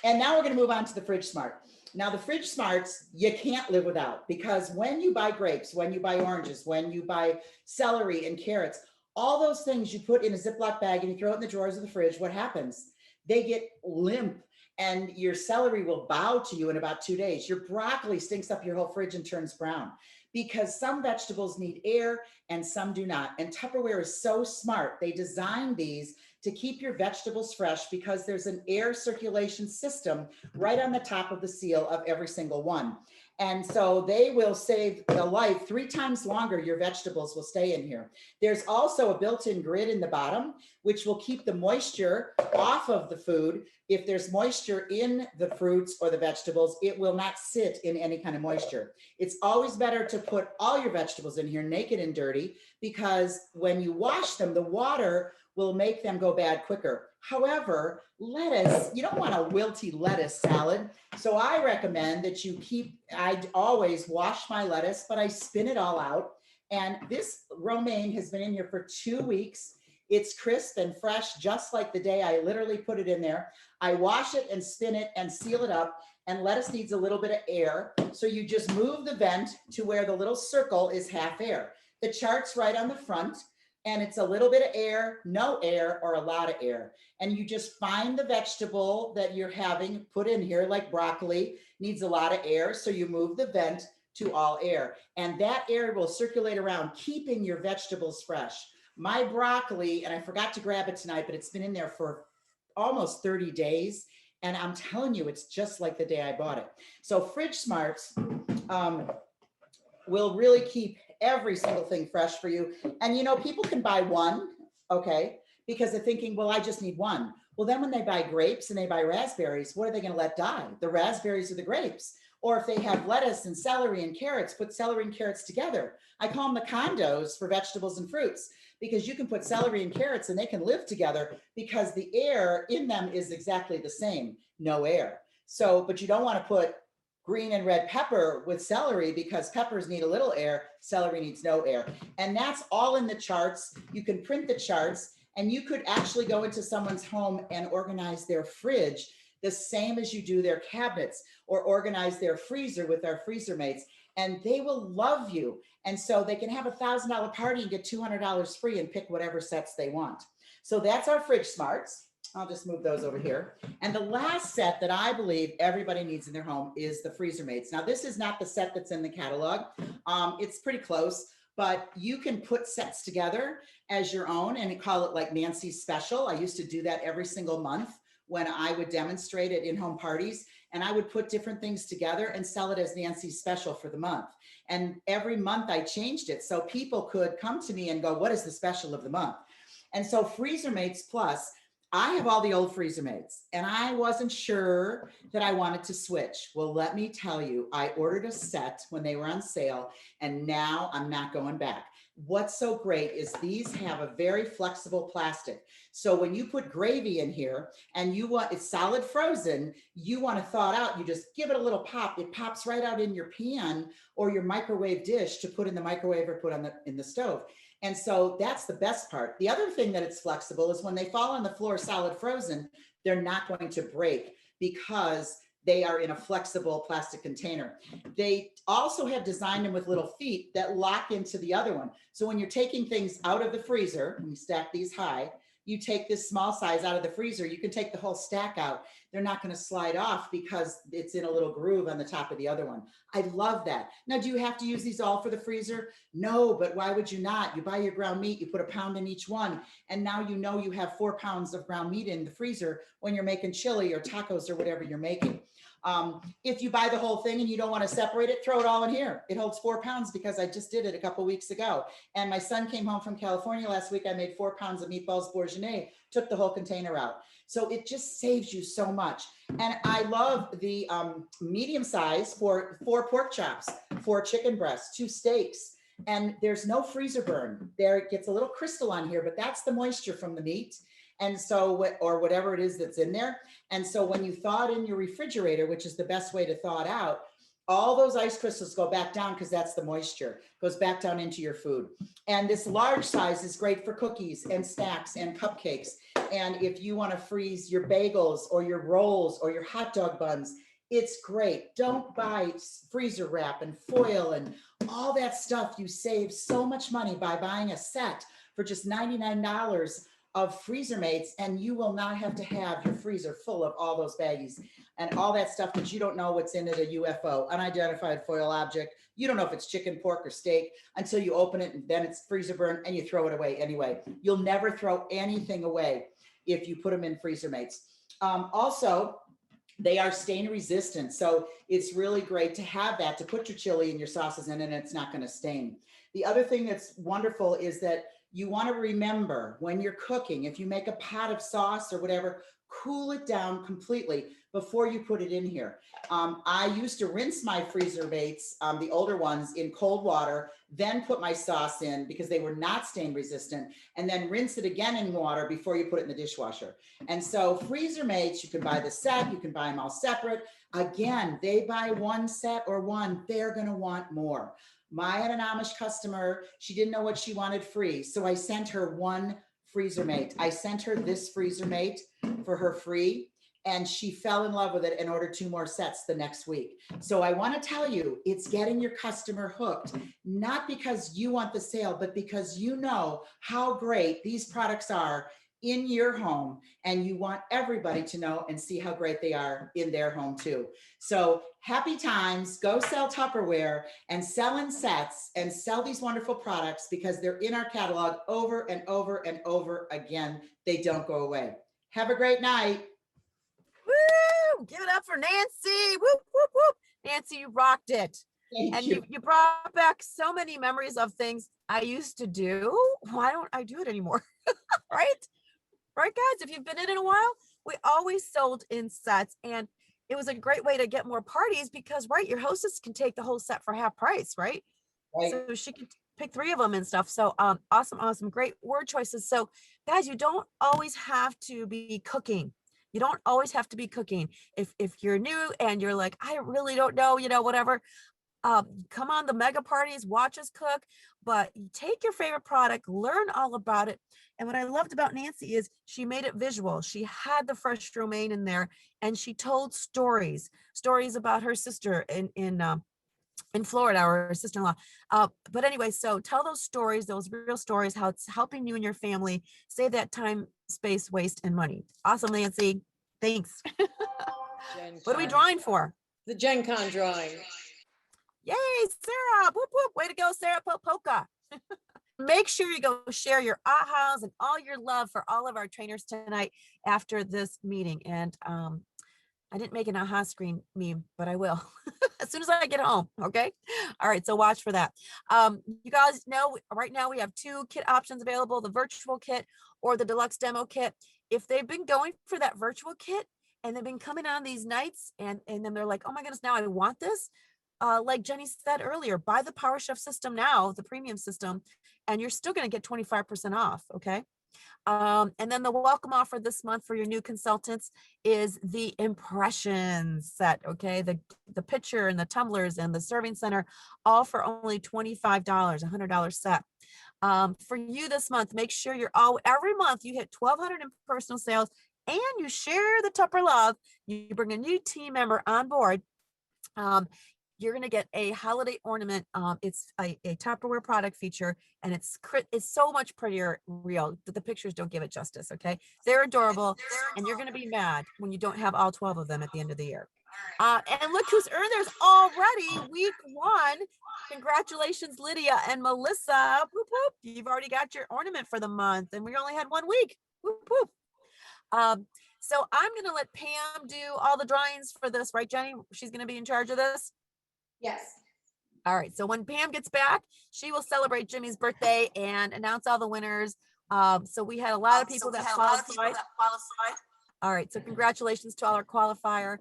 And now we're going to move on to the Fridge Smart. Now the Fridge Smarts, you can't live without, because when you buy grapes, when you buy oranges, when you buy celery and carrots, all those things you put in a Ziploc bag and you throw it in the drawers of the fridge, what happens? They get limp, and your celery will bow to you in about 2 days. Your broccoli stinks up your whole fridge and turns brown, because some vegetables need air and some do not. And Tupperware is so smart. They designed these to keep your vegetables fresh, because there's an air circulation system right on the top of the seal of every single one. And so they will save the life 3 times longer. Your vegetables will stay in here. There's also a built-in grid in the bottom, which will keep the moisture off of the food. If there's moisture in the fruits or the vegetables, it will not sit in any kind of moisture. It's always better to put all your vegetables in here naked and dirty, because when you wash them, the water will make them go bad quicker. However, lettuce, you don't want a wilty lettuce salad. So I recommend that you I always wash my lettuce, but I spin it all out. And this romaine has been in here for 2 weeks. It's crisp and fresh, just like the day I literally put it in there. I wash it and spin it and seal it up. And lettuce needs a little bit of air. So you just move the vent to where the little circle is half air. The chart's right on the front. And it's a little bit of air, no air, or a lot of air. And you just find the vegetable that you're having put in here, like broccoli, needs a lot of air. So you move the vent to all air. And that air will circulate around, keeping your vegetables fresh. My broccoli, and I forgot to grab it tonight, but it's been in there for almost 30 days. And I'm telling you, it's just like the day I bought it. So Fridge Smarts will really keep every single thing fresh for you. And you know, people can buy one, okay, because they're thinking, well, I just need one. Well, then when they buy grapes and they buy raspberries, what are they going to let die? The raspberries or the grapes? Or if they have lettuce and celery and carrots, put celery and carrots together. I call them the condos for vegetables and fruits, because you can put celery and carrots and they can live together, because the air in them is exactly the same, no air. So, but you don't want to put green and red pepper with celery, because peppers need a little air, celery needs no air. And that's all in the charts. You can print the charts, and you could actually go into someone's home and organize their fridge the same as you do their cabinets, or organize their freezer with our freezer mates, and they will love you. And so they can have a $1,000 party and get $200 free and pick whatever sets they want. So that's our Fridge Smarts. I'll just move those over here. And the last set that I believe everybody needs in their home is the freezer mates. Now, this is not the set that's in the catalog. It's pretty close, but you can put sets together as your own and call it like Nancy's Special. I used to do that every single month when I would demonstrate at in-home parties, and I would put different things together and sell it as Nancy's Special for the month. And every month I changed it so people could come to me and go, what is the special of the month? And so Freezer Mates Plus, I have all the old freezer mates, and I wasn't sure that I wanted to switch. Well, let me tell you, I ordered a set when they were on sale, and now I'm not going back. What's so great is these have a very flexible plastic. So when you put gravy in here and you want it's solid frozen, you want to thaw it out, you just give it a little pop. It pops right out in your pan or your microwave dish to put in the microwave or put on in the stove. And so that's the best part. The other thing that it's flexible is when they fall on the floor solid frozen, they're not going to break because they are in a flexible plastic container. They also have designed them with little feet that lock into the other one. So when you're taking things out of the freezer, and we stack these high, you take this small size out of the freezer, you can take the whole stack out. They're not going to slide off because it's in a little groove on the top of the other one. I love that. Now, do you have to use these all for the freezer? No, but why would you not? You buy your ground meat, you put a pound in each one, and now you know you have 4 pounds of ground meat in the freezer when you're making chili or tacos or whatever you're making. If you buy the whole thing and you don't want to separate it, throw it all in here. It holds 4 pounds because I just did it a couple weeks ago. And my son came home from California last week. I made 4 pounds of meatballs bourguignon, took the whole container out. So it just saves you so much. And I love the medium size for 4 pork chops. 4 chicken breasts, 2 steaks, and there's no freezer burn. There it gets a little crystal on here, but that's the moisture from the meat. And so, or whatever it is that's in there. And so when you thaw it in your refrigerator, which is the best way to thaw it out, all those ice crystals go back down because that's the moisture, goes back down into your food. And this large size is great for cookies and snacks and cupcakes. And if you want to freeze your bagels or your rolls or your hot dog buns, it's great. Don't buy freezer wrap and foil and all that stuff. You save so much money by buying a set for just $99 of freezer mates, and you will not have to have your freezer full of all those baggies and all that stuff that you don't know what's in it, a UFO, unidentified foil object. You don't know if it's chicken, pork, or steak until you open it, and then it's freezer burn and you throw it away anyway. You'll never throw anything away if you put them in freezer mates. Also, they are stain resistant. So it's really great to have that, to put your chili and your sauces in, and it's not going to stain. The other thing that's wonderful is that you want to remember when you're cooking, if you make a pot of sauce or whatever, cool it down completely before you put it in here. I used to rinse my freezer mates, the older ones, in cold water, then put my sauce in because they were not stain resistant, and then rinse it again in water before you put it in the dishwasher. And so freezer mates, you can buy the set, you can buy them all separate. Again, they buy one set or one, they're going to want more. I had an Amish customer, she didn't know what she wanted free. So I sent her one freezer mate. I sent her this freezer mate for her free, and she fell in love with it and ordered 2 more sets the next week. So I want to tell you, it's getting your customer hooked, not because you want the sale, but because you know how great these products are in your home, and you want everybody to know and see how great they are in their home too. So happy times, go sell Tupperware and sell in sets and sell these wonderful products because they're in our catalog over and over and over again. They don't go away. Have a great night. Woo! Give it up for Nancy. Whoop, whoop, whoop. Nancy, you rocked it. Thank And you. you brought back so many memories of things I used to do. Why don't I do it anymore? Right? Right, guys? If you've been in a while, we always sold in sets, and it was a great way to get more parties because, right, your hostess can take the whole set for half price, right? Right. So she can pick 3 of them and stuff. So awesome. Great word choices. So guys, you don't always have to be cooking. You don't always have to be cooking. If you're new and you're like, I really don't know, whatever, come on the mega parties, watch us cook, but you take your favorite product, learn all about it. And what I loved about Nancy is she made it visual. She had the fresh romaine in there, and she told stories about her sister in Florida, or her sister-in-law. But anyway, so tell those stories, those real stories, how it's helping you and your family save that time, space, waste, and money. Awesome, Nancy. Thanks. What are we drawing for? The Gen Con drawing. Yay, Sarah. Whoop, whoop. Way to go, Sarah Popoka. Make sure you go share your ahas and all your love for all of our trainers tonight after this meeting. And I didn't make an aha screen meme, but I will as soon as I get home. Okay. All right. So watch for that. You guys know right now we have 2 kit options available, the virtual kit or the deluxe demo kit. If they've been going for that virtual kit and they've been coming on these nights and then they're like, oh my goodness, now I want this. Like Jenny said earlier, buy the Power Chef system now, the premium system, and you're still going to get 25% off. Okay. And then the welcome offer this month for your new consultants is the impressions set. Okay. The pitcher and the tumblers and the serving center, all for only $25, $100 set. For you this month, make sure every month you hit 1,200 in personal sales and you share the Tupper love. You bring a new team member on board. You're going to get a holiday ornament. It's a Tupperware product feature, and it's so much prettier real that the pictures don't give it justice. Okay. They're adorable, and you're going to be mad when you don't have all 12 of them at the end of the year. And look who's earned theirs already. Week 1. Congratulations, Lydia and Melissa. Whoop, whoop. You've already got your ornament for the month, and we only had 1 week. Whoop, whoop. So I'm going to let Pam do all the drawings for this, right, Jenny? She's going to be in charge of this. Yes. All right. So when Pam gets back, she will celebrate Jimmy's birthday and announce all the winners. So we had a lot of people that qualified. All right, so congratulations to all our qualifier.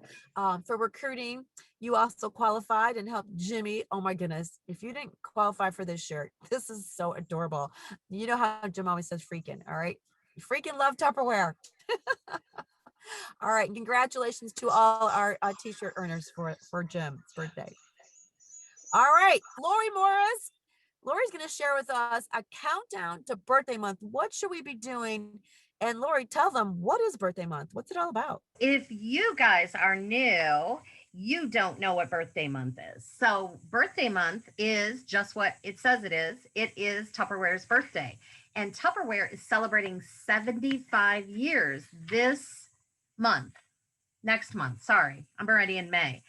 For recruiting, you also qualified and helped Jimmy. Oh my goodness, if you didn't qualify for this shirt, this is so adorable. You know how Jim always says freaking, all right? You freaking love Tupperware. All right, and congratulations to all our t-shirt earners for Jim's birthday. All right, Lori Morris. Lori's going to share with us a countdown to birthday month. What should we be doing? And Lori, tell them, what is birthday month? What's it all about? If you guys are new, you don't know what birthday month is. So birthday month is just what it says it is. It is Tupperware's birthday. And Tupperware is celebrating 75 years this month, next month. Sorry, I'm already in May.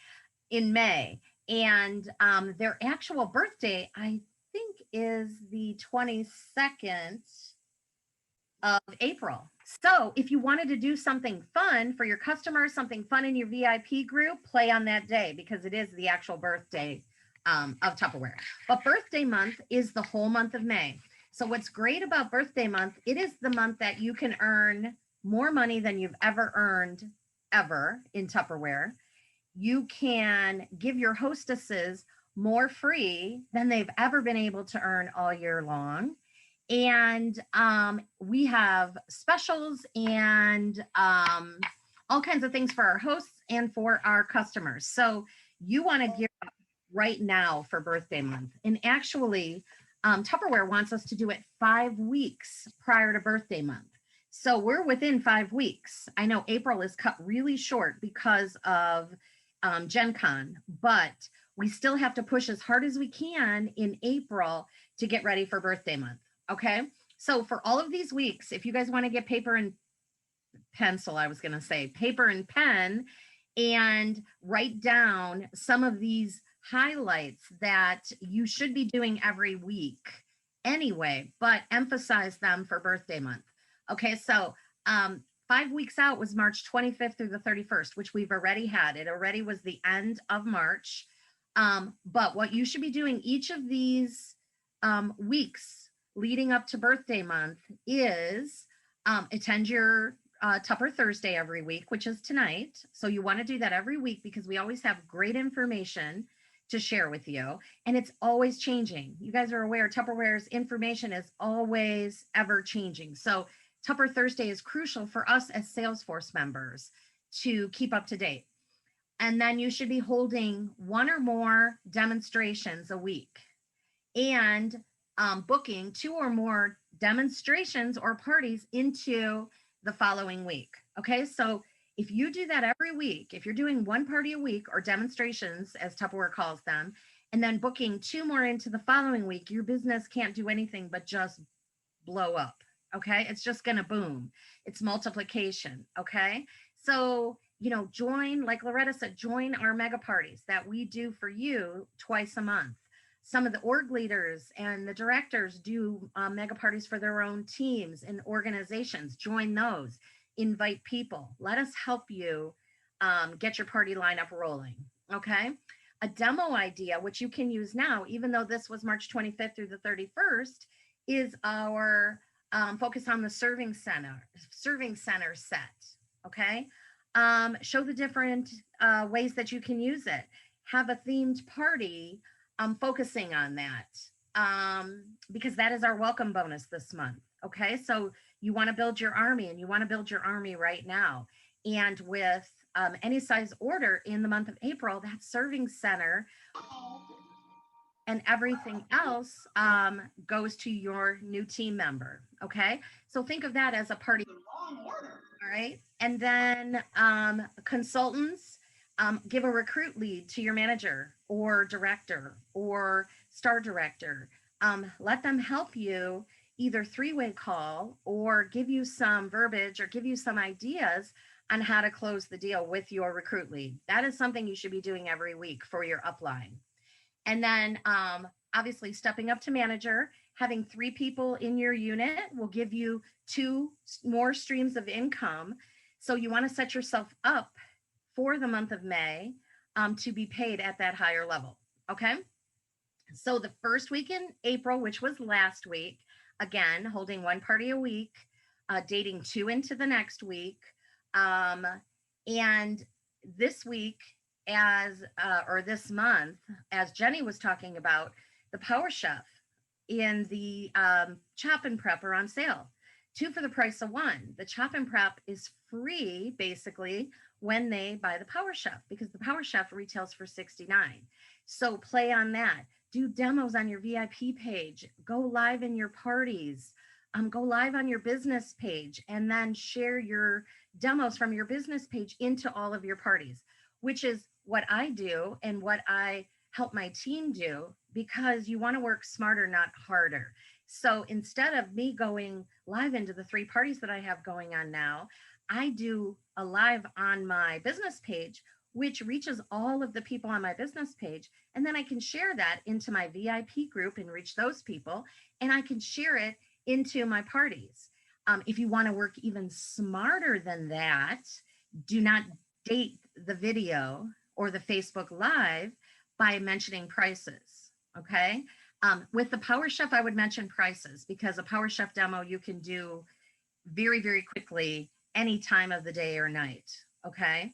And their actual birthday, I think, is the 22nd of April. So if you wanted to do something fun for your customers, something fun in your VIP group, play on that day because it is the actual birthday of Tupperware. But birthday month is the whole month of May. So what's great about birthday month, it is the month that you can earn more money than you've ever earned ever in Tupperware. You can give your hostesses more free than they've ever been able to earn all year long. And we have specials and all kinds of things for our hosts and for our customers. So you want to gear up right now for birthday month. And actually, Tupperware wants us to do it 5 weeks prior to birthday month. So we're within 5 weeks. I know April is cut really short because of Gen Con, but we still have to push as hard as we can in April to get ready for birthday month. Okay. So for all of these weeks, if you guys want to get paper and pencil, I was going to say paper and pen and write down some of these highlights that you should be doing every week anyway, but emphasize them for birthday month. Okay. So 5 weeks out was March 25th through the 31st, which we've already had. It already was the end of March. But what you should be doing each of these weeks leading up to birthday month is attend your Tupper Thursday every week, which is tonight. So you want to do that every week because we always have great information to share with you. And it's always changing. You guys are aware Tupperware's information is always ever changing. So Tupper Thursday is crucial for us as Salesforce members to keep up to date. And then you should be holding 1 or more demonstrations a week and booking 2 or more demonstrations or parties into the following week. Okay, so if you do that every week, if you're doing 1 party a week or demonstrations, as Tupperware calls them, and then booking 2 more into the following week, your business can't do anything but just blow up. Okay, it's just going to boom. It's multiplication. Okay, so join, like Loretta said, join our mega parties that we do for you twice a month. Some of the org leaders and the directors do mega parties for their own teams and organizations. Join those, invite people. Let us help you get your party lineup rolling. Okay, a demo idea, which you can use now, even though this was March 25th through the 31st, is our focus on the serving center set. Okay. Show the different ways that you can use it. Have a themed party focusing on that because that is our welcome bonus this month. Okay. So you want to build your army and you want to build your army right now. And with any size order in the month of April, that serving center and everything else goes to your new team member. Okay. So think of that as a party. All right. And then consultants, give a recruit lead to your manager or director or star director. Let them help you either 3-way call or give you some verbiage or give you some ideas on how to close the deal with your recruit lead. That is something you should be doing every week for your upline. And then obviously stepping up to manager, having 3 people in your unit will give you 2 more streams of income. So you want to set yourself up for the month of May to be paid at that higher level. Okay. So the first week in April, which was last week, again, holding 1 party a week, dating 2 into the next week, And this week, or this month, as Jenny was talking about, the Power Chef in the Chop and Prep are on sale. 2 for the price of 1. The Chop and Prep is free basically when they buy the Power Chef, because the Power Chef retails for $69. So play on that. Do demos on your VIP page. Go live in your parties. Go live on your business page, and then share your demos from your business page into all of your parties, which is what I do and what I help my team do, because you want to work smarter, not harder. So instead of me going live into the 3 parties that I have going on now, I do a live on my business page, which reaches all of the people on my business page. And then I can share that into my VIP group and reach those people. And I can share it into my parties. If you want to work even smarter than that, do not date the video or the Facebook Live by mentioning prices. Okay. With the Power Chef, I would mention prices, because a Power Chef demo you can do very, very quickly, any time of the day or night. Okay.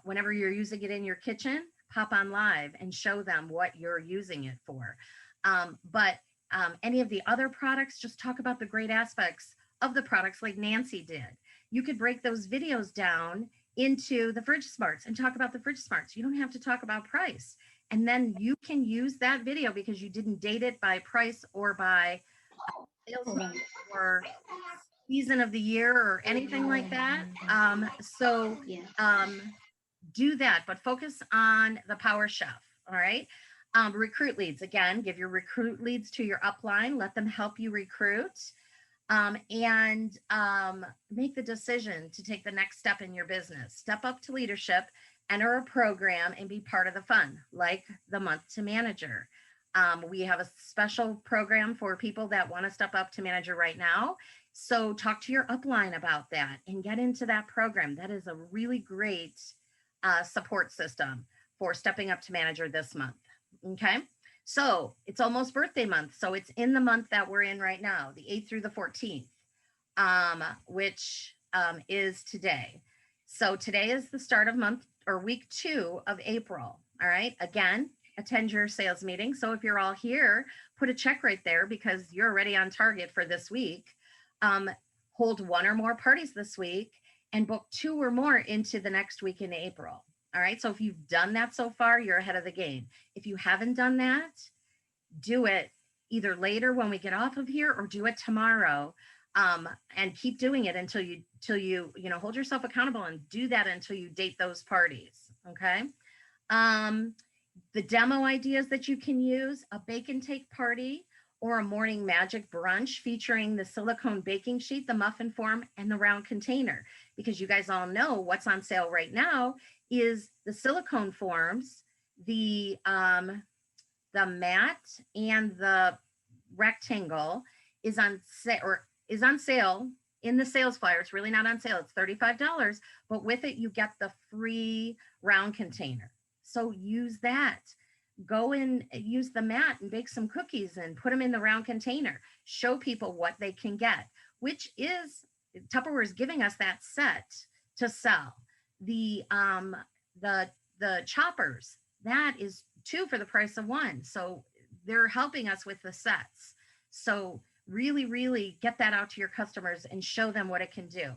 Whenever you're using it in your kitchen, pop on live and show them what you're using it for. But any of the other products, just talk about the great aspects of the products like Nancy did. You could break those videos down into the fridge smarts and talk about the fridge smarts. You don't have to talk about price. And then you can use that video because you didn't date it by price or by sales month or season of the year or anything like that. Do that, but focus on the Power Chef. All right. Recruit leads. Again, give your recruit leads to your upline. Let them help you recruit. And make the decision to take the next step in your business. Step up to leadership, enter a program, and be part of the fun, like the Month to Manager. We have a special program for people that want to step up to manager right now. So talk to your upline about that and get into that program. That is a really great support system for stepping up to manager this month. Okay. So it's almost birthday month. So it's in the month that we're in right now, the 8th through the 14th, which is today. So today is the start of month or week 2 of April. All right. Again, attend your sales meeting. So if you're all here, put a check right there because you're already on target for this week. Hold 1 or more parties this week and book 2 or more into the next week in April. All right. So if you've done that so far, you're ahead of the game. If you haven't done that, do it either later when we get off of here or do it tomorrow. And keep doing it until you hold yourself accountable and do that until you date those parties. Okay. The demo ideas that you can use: a bake and take party or a morning magic brunch featuring the silicone baking sheet, the muffin form, and the round container. Because you guys all know what's on sale right now is the silicone forms, the mat, and the rectangle is on sale in the sales flyer. It's really not on sale. It's $35, but with it, you get the free round container. So use that. Go and use the mat and bake some cookies and put them in the round container. Show people what they can get, which is Tupperware is giving us that set to sell. The choppers, that is 2 for the price of 1. So they're helping us with the sets. So really, really get that out to your customers and show them what it can do.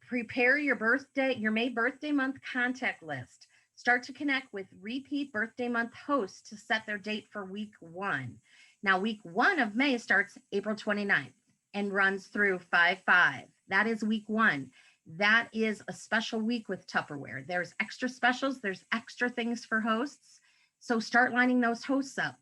Prepare your May birthday month contact list. Start to connect with repeat birthday month hosts to set their date for week 1. Now, week 1 of May starts April 29th and runs through 5/5. That is week 1. That is a special week with Tupperware. There's extra specials. There's extra things for hosts. So start lining those hosts up.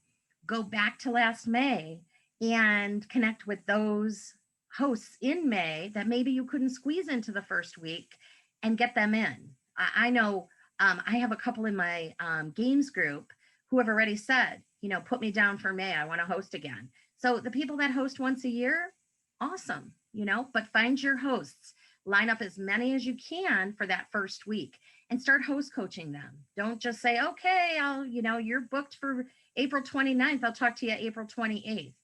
Go back to last May and connect with those hosts in May that maybe you couldn't squeeze into the first week and get them in. I know I have a couple in my games group who have already said, put me down for May. I want to host again. So the people that host once a year, awesome, but find your hosts, line up as many as you can for that first week and start host coaching them. Don't just say, okay, you're booked for April 29th. I'll talk to you April 28th.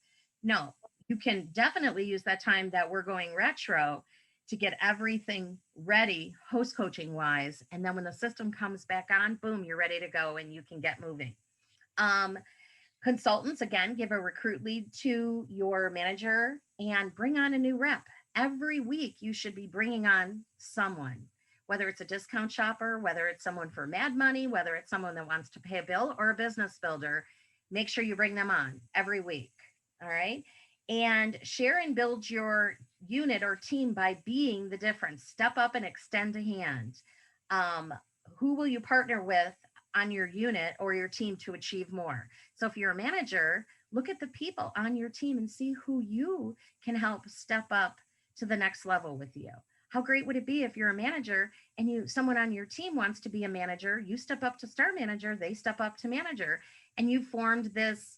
No, you can definitely use that time that we're going retro to get everything ready host coaching wise. And then when the system comes back on, boom, you're ready to go and you can get moving. Consultants, again, give a recruit lead to your manager and bring on a new rep. Every week, you should be bringing on someone, whether it's a discount shopper, whether it's someone for mad money, whether it's someone that wants to pay a bill or a business builder. Make sure you bring them on every week. All right. And share and build your unit or team by being the difference. Step up and extend a hand. Who will you partner with on your unit or your team to achieve more? So if you're a manager, look at the people on your team and see who you can help step up to the next level with you. How great would it be if you're a manager and someone on your team wants to be a manager, you step up to star manager, they step up to manager, and you formed this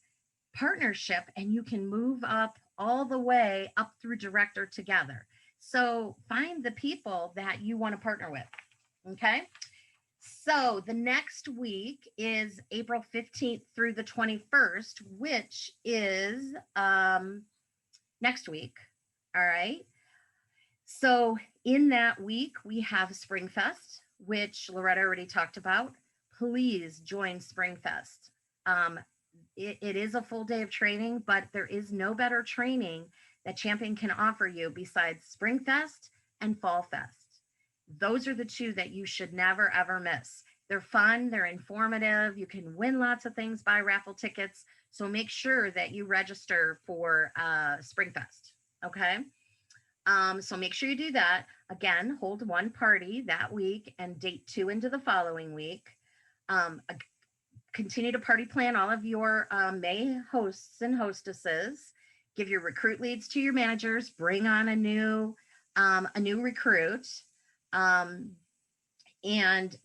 partnership and you can move up all the way up through director together. So find the people that you want to partner with. Okay. So the next week is April 15th through the 21st, which is next week. All right. So in that week, we have Springfest, which Loretta already talked about. Please join Springfest. It is a full day of training, but there is no better training that Champion can offer you besides Springfest and Fall Fest. Those are the two that you should never, ever miss. They're fun. They're informative. You can win lots of things, buy raffle tickets. So make sure that you register for Springfest. Okay. So make sure you do that. Again, hold one party that week and date 2 into the following week. Continue to party plan all of your May hosts and hostesses. Give your recruit leads to your managers. Bring on a new recruit. And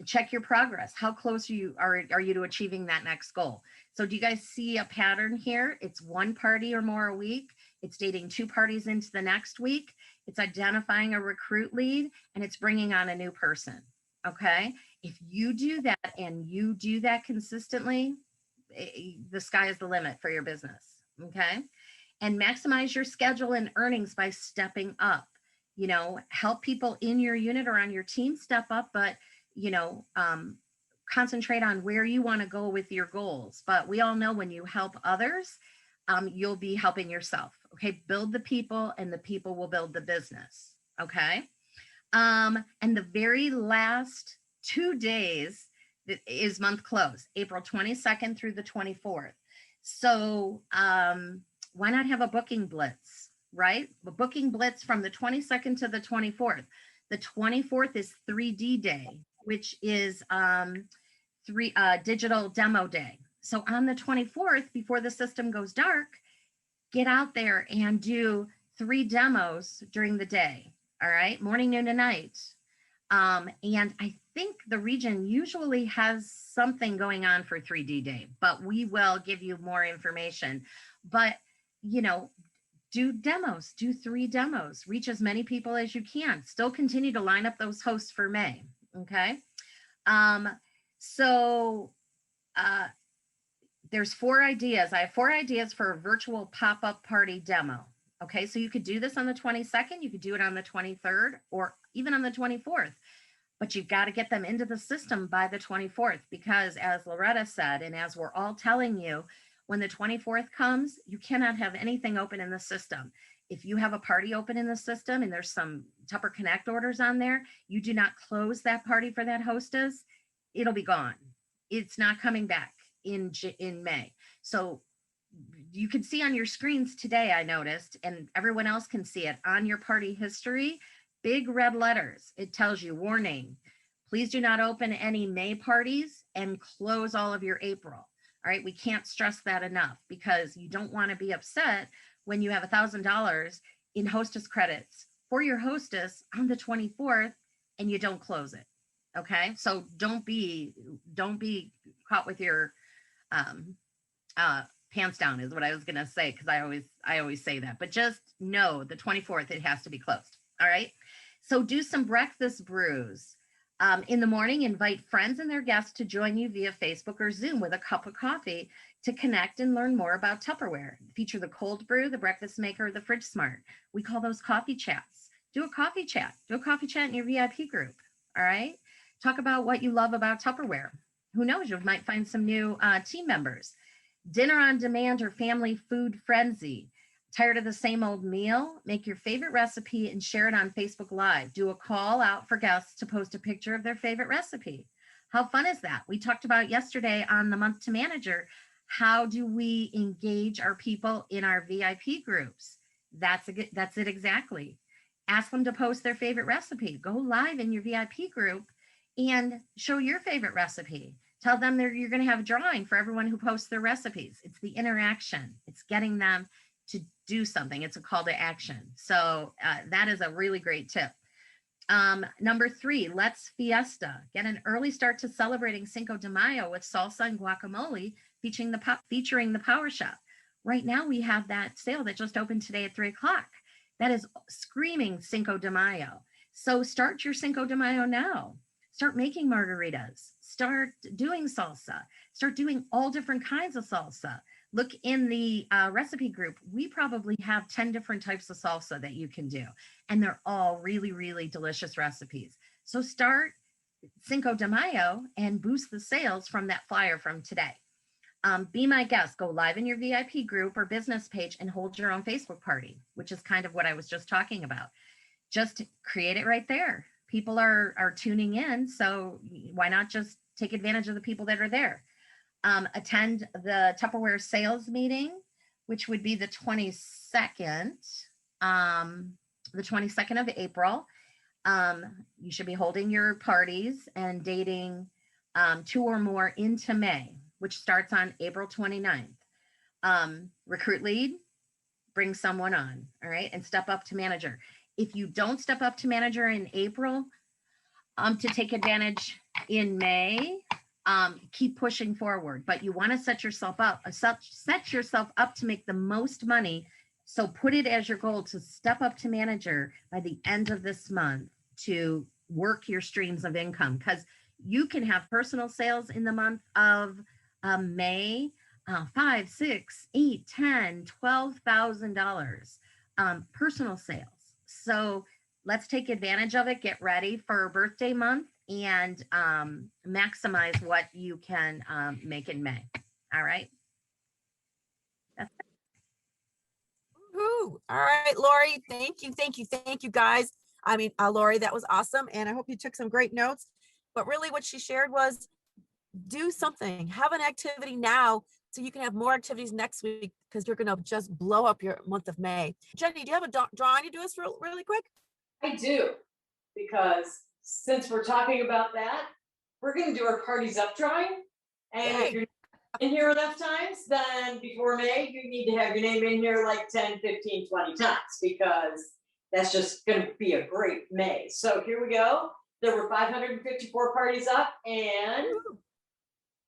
check your progress. How close are you to achieving that next goal? So do you guys see a pattern here? It's one party or more a week. It's dating 2 parties into the next week. It's identifying a recruit lead and it's bringing on a new person. Okay. If you do that and you do that consistently, the sky is the limit for your business. Okay. And maximize your schedule and earnings by stepping up. You know, help people in your unit or on your team step up, but, you know, concentrate on where you want to go with your goals. But we all know when you help others, you'll be helping yourself. Okay. Build the people and the people will build the business. Okay. And the very last 2 days is month close, April 22nd through the 24th. So why not have a booking blitz, right? A booking blitz from the 22nd to the 24th. The 24th is 3D day, which is digital demo day. So on the 24th, before the system goes dark, get out there and do 3 demos during the day. All right, morning, noon, and night. And I think the region usually has something going on for 3D day, but we will give you more information. But, you know, do demos, do 3 demos, reach as many people as you can. Still continue to line up those hosts for May. Okay. There's 4 ideas. I have 4 ideas for a virtual pop-up party demo. Okay, so you could do this on the 22nd, you could do it on the 23rd, or even on the 24th, but you've got to get them into the system by the 24th, because as Loretta said, and as we're all telling you, when the 24th comes, you cannot have anything open in the system. If you have a party open in the system and there's some Tupper Connect orders on there, you do not close that party for that hostess, it'll be gone. It's not coming back in May. So you can see on your screens today, I noticed, and everyone else can see it on your party history, big red letters. It tells you, warning, please do not open any May parties and close all of your April. All right, we can't stress that enough, because you don't want to be upset when you have $1,000 in hostess credits for your hostess on the 24th and you don't close it. Okay, so don't be caught with your pants down is what I was gonna say, because I always say that, but just know the 24th it has to be closed. All right, so do some breakfast brews. In the morning, invite friends and their guests to join you via Facebook or Zoom with a cup of coffee to connect and learn more about Tupperware. Feature the cold brew, the breakfast maker, the fridge smart. We call those coffee chats. do a coffee chat. Do a coffee chat in your VIP group. All right. Talk about what you love about Tupperware. Who knows? You might find some new team members. Dinner on demand or family food frenzy. Tired of the same old meal? Make your favorite recipe and share it on Facebook Live. Do a call out for guests to post a picture of their favorite recipe. How fun is that? We talked about yesterday on the Month to Manager. How do we engage our people in our VIP groups? That's it exactly. Ask them to post their favorite recipe. Go live in your VIP group and show your favorite recipe. Tell them you're going to have a drawing for everyone who posts their recipes. It's the interaction. It's getting them to do something. It's a call to action. So that is a really great tip. Number 3, let's fiesta. Get an early start to celebrating Cinco de Mayo with salsa and guacamole featuring the Power Shop. Right now we have that sale that just opened today at 3 o'clock. That is screaming Cinco de Mayo. So start your Cinco de Mayo now. Start making margaritas. Start doing salsa. Start doing all different kinds of salsa. Look in the recipe group. We probably have 10 different types of salsa that you can do. And they're all really, really delicious recipes. So start Cinco de Mayo and boost the sales from that flyer from today. Be my guest. Go live in your VIP group or business page and hold your own Facebook party, which is kind of what I was just talking about. Just create it right there. People are tuning in, so why not just take advantage of the people that are there? Attend the Tupperware sales meeting, which would be the 22nd of April. You should be holding your parties and dating 2 or more into May, which starts on April 29th. Recruit lead, bring someone on, all right, and step up to manager. If you don't step up to manager in April to take advantage in May, keep pushing forward. But you want to set yourself up to make the most money. So put it as your goal to step up to manager by the end of this month to work your streams of income, because you can have personal sales in the month of May, $5, $6, $8, $10, $12,000 personal sales. So let's take advantage of it. Get ready for birthday month and maximize what you can make in May. All right. That's it. Woohoo. All right, Lori, thank you guys. I mean, Lori, that was awesome. And I hope you took some great notes. But really what she shared was do something, have an activity now so you can have more activities next week, because you're going to just blow up your month of May. Jenny, do you have a drawing to do us really quick? I do, because since we're talking about that, we're going to do our parties up drawing. And Yay. if you're in here enough times, then before May, you need to have your name in here like 10, 15, 20 times, because that's just going to be a great May. So here we go. There were 554 parties up, and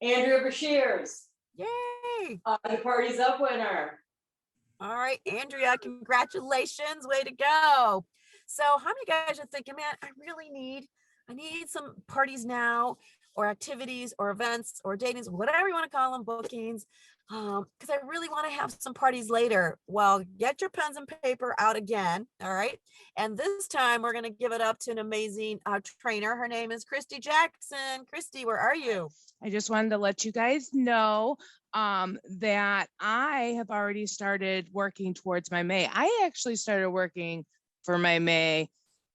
Andrea Bashir's Yay. the parties up winner. All right, Andrea, congratulations. Way to go. So how many guys are thinking, man, I need some parties now, or activities or events or datings, whatever you want to call them, bookings, because I really want to have some parties later. Well, get your pens and paper out again. All right. And this time we're going to give it up to an amazing trainer. Her name is Kristi Jackson. Kristi, where are you? I just wanted to let you guys know that I have already started working towards my May. I actually started working for my May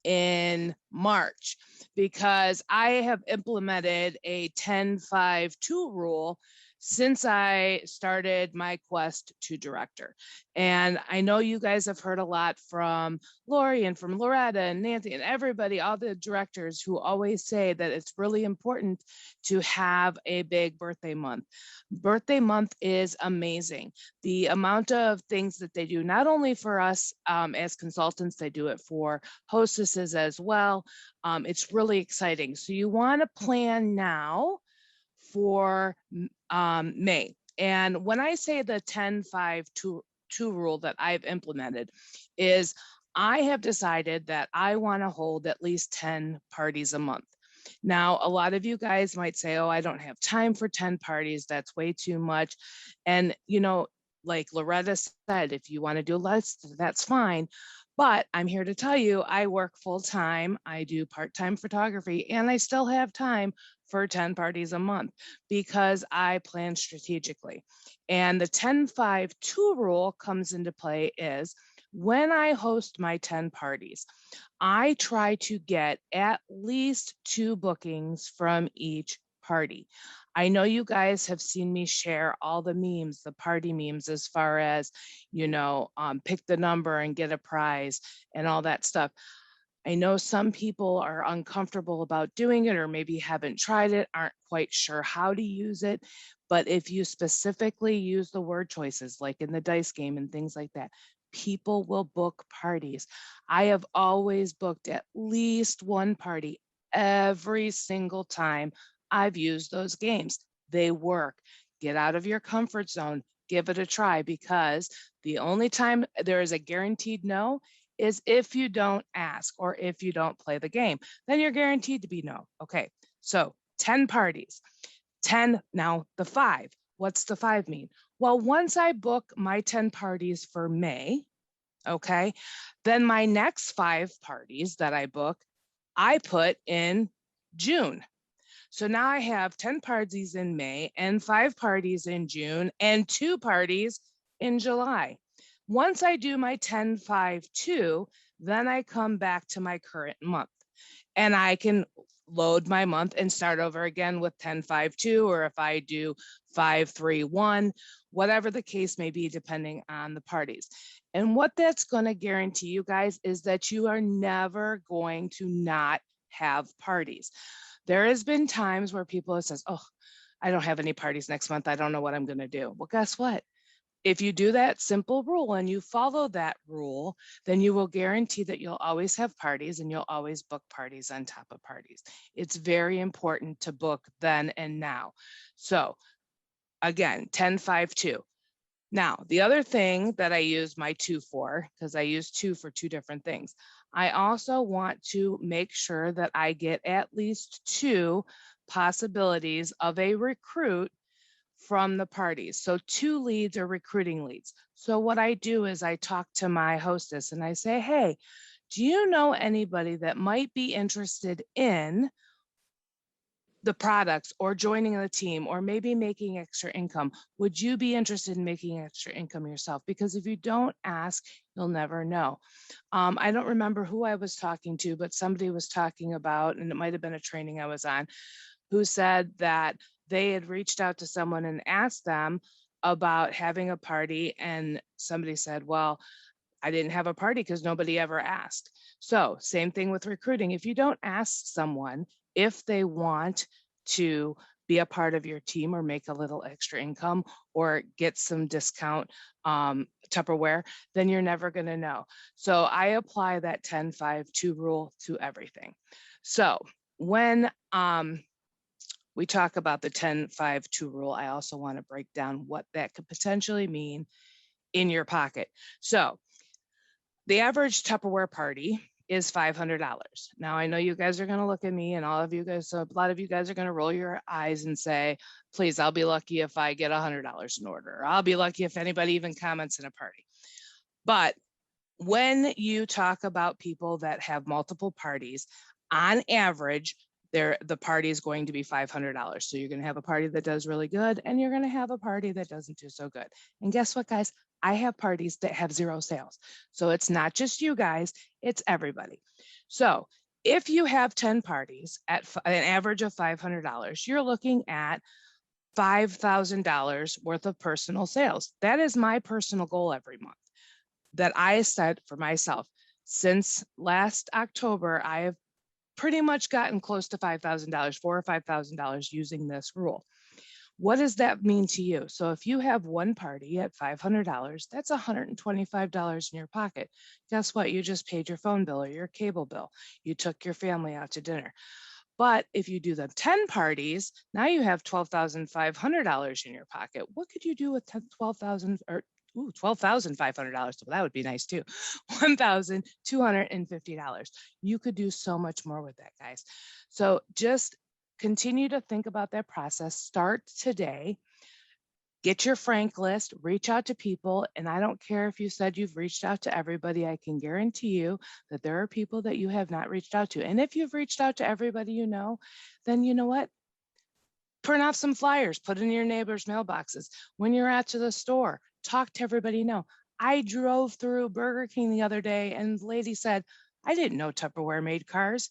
in March, because I have implemented a 10-5-2 rule since I started my quest to director. And I know you guys have heard a lot from Lori and from Loretta and Nancy and everybody, all the directors, who always say that it's really important to have a big birthday month. Birthday month is amazing. The amount of things that they do, not only for us as consultants, they do it for hostesses as well. It's really exciting. So you want to plan now for May. And when I say the 10-5-2 rule that I've implemented is, I have decided that I want to hold at least 10 parties a month. Now, a lot of you guys might say, oh, I don't have time for 10 parties. That's way too much. And, you know, like Loretta said, if you want to do a list, that's fine. But I'm here to tell you, I work full time, I do part-time photography, and I still have time for 10 parties a month because I plan strategically. And the 10-5-2 rule comes into play is when I host my 10 parties, I try to get at least 2 bookings from each party. I know you guys have seen me share all the memes, the party memes, as far as, pick the number and get a prize and all that stuff. I know some people are uncomfortable about doing it or maybe haven't tried it, aren't quite sure how to use it. But if you specifically use the word choices, like in the dice game and things like that, people will book parties. I have always booked at least one party every single time I've used those games. They work. Get out of your comfort zone. Give it a try, because the only time there is a guaranteed no is if you don't ask or if you don't play the game. Then you're guaranteed to be no. Okay, so 10 parties. 10, now the 5. What's the 5 mean? Well, once I book my 10 parties for May, okay, then my next 5 parties that I book, I put in June. So now I have 10 parties in May and 5 parties in June and 2 parties in July. Once I do my 10-5-2, then I come back to my current month and I can load my month and start over again with 10-5-2, or if I do 5-3-1, whatever the case may be, depending on the parties. And what that's going to guarantee you guys is that you are never going to not have parties. There has been times where people have said, oh, I don't have any parties next month. I don't know what I'm going to do. Well, guess what? If you do that simple rule and you follow that rule, then you will guarantee that you'll always have parties and you'll always book parties on top of parties. It's very important to book then and now. So again, 10-5-2. Now, the other thing that I use my 2 for, because I use 2 for 2 different things, I also want to make sure that I get at least 2 possibilities of a recruit from the parties. So 2 leads are recruiting leads. So what I do is I talk to my hostess and I say, hey, do you know anybody that might be interested in the products or joining the team or maybe making extra income? Would you be interested in making extra income yourself? Because if you don't ask, you'll never know. I don't remember who I was talking to, but somebody was talking about, and it might have been a training I was on, who said that they had reached out to someone and asked them about having a party. And somebody said, well, I didn't have a party because nobody ever asked. So same thing with recruiting. If you don't ask someone if they want to be a part of your team or make a little extra income or get some discount Tupperware, then you're never going to know. So I apply that 10-5-2 rule to everything. So when we talk about the 10-5-2 rule, I also want to break down what that could potentially mean in your pocket. So the average Tupperware party is $500. Now, I know you guys are going to look at me and all of you guys, so a lot of you guys are going to roll your eyes and say, please, I'll be lucky if I get $100 in order. I'll be lucky if anybody even comments in a party. But when you talk about people that have multiple parties, on average, the party is going to be $500. So you're going to have a party that does really good, and you're going to have a party that doesn't do so good. And guess what, guys? I have parties that have 0 sales. So it's not just you guys, it's everybody. So if you have 10 parties at an average of $500, you're looking at $5,000 worth of personal sales. That is my personal goal every month that I set for myself. Since last October, I have pretty much gotten close to $5,000, $4,000 or $5,000 using this rule. What does that mean to you? So if you have one party at $500, that's $125 in your pocket. Guess what? You just paid your phone bill or your cable bill. You took your family out to dinner. But if you do the 10 parties, now you have $12,500 in your pocket. What could you do with $12,500? So that would be nice too. $1,250. You could do so much more with that, guys. So just continue to think about that process. Start today. get your Frank list, reach out to people. And I don't care if you said you've reached out to everybody, I can guarantee you that there are people that you have not reached out to. And if you've reached out to everybody you know, then you know what? Print off some flyers, put in your neighbors' mailboxes. When you're out to the store, talk to everybody you know. I drove through Burger King the other day and the lady said, I didn't know Tupperware made cars.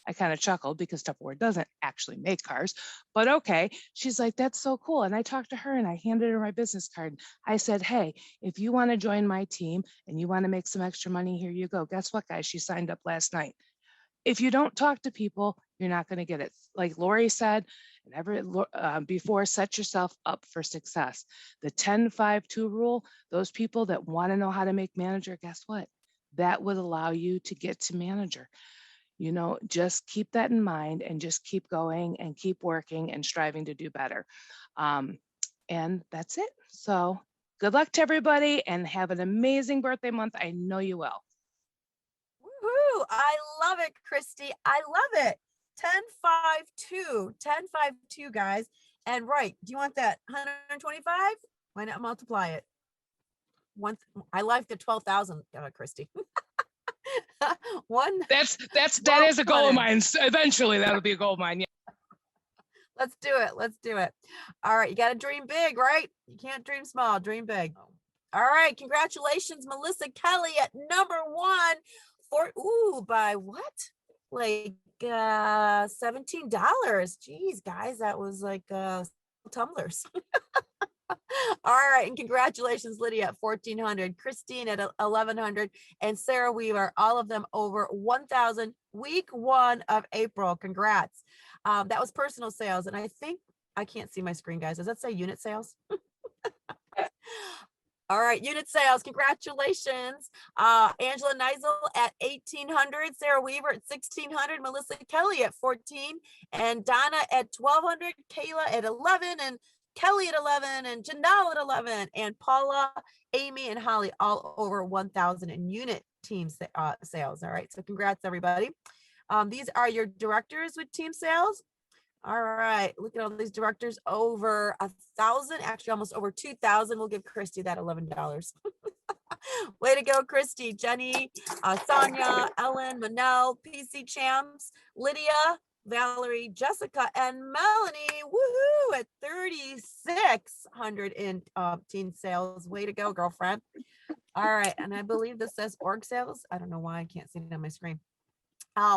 I kind of chuckled because Tupperware doesn't actually make cars, but okay. She's like, that's so cool. And I talked to her and I handed her my business card. I said, hey, if you want to join my team and you want to make some extra money, here you go. Guess what, guys? She signed up last night. If you don't talk to people, you're not going to get it. Like Lori said, and before, set yourself up for success. The 10-5-2 rule, those people that want to know how to make manager, guess what? That would allow you to get to manager. You know, just keep that in mind and just keep going and keep working and striving to do better. And that's it. So good luck to everybody and have an amazing birthday month. I know you will. Woohoo! I love it, Kristi. I love it. 10-5-2, 10-5-2, guys. And right, do you want that 125? Why not multiply it? I like the 12,000, Kristi. That is a goal of mine. Eventually, that'll be a goal of mine. Yeah. Let's do it. Let's do it. All right, you got to dream big, right? You can't dream small. Dream big. All right, congratulations, Melissa Kelly at number 1. By what? Like $17. Geez, guys, that was like tumblers. All right, and congratulations, Lydia at 1,400, Christine at 1,100, and Sarah Weaver, all of them over 1,000. Week 1 of April. Congrats. That was personal sales, and I think I can't see my screen, guys. Does that say unit sales? All right, unit sales, congratulations. Angela Neisel at 1,800, Sarah Weaver at 1,600, Melissa Kelly at 14, and Donna at 1,200, Kayla at 11, and Kelly at 11, and Janelle at 11, and Paula, Amy, and Holly all over 1,000 in unit team sales. All right, so congrats, everybody. These are your directors with team sales. All right, look at all these directors over 1,000, actually almost over 2,000. We'll give Kristi that $11. Way to go, Kristi, Jenny, Sonia, Ellen, Manel, PC Champs, Lydia, Valerie, Jessica, and Melanie. Woohoo! At 3,600 in teen sales. Way to go, girlfriend. All right, and I believe this says org sales. I don't know why I can't see it on my screen.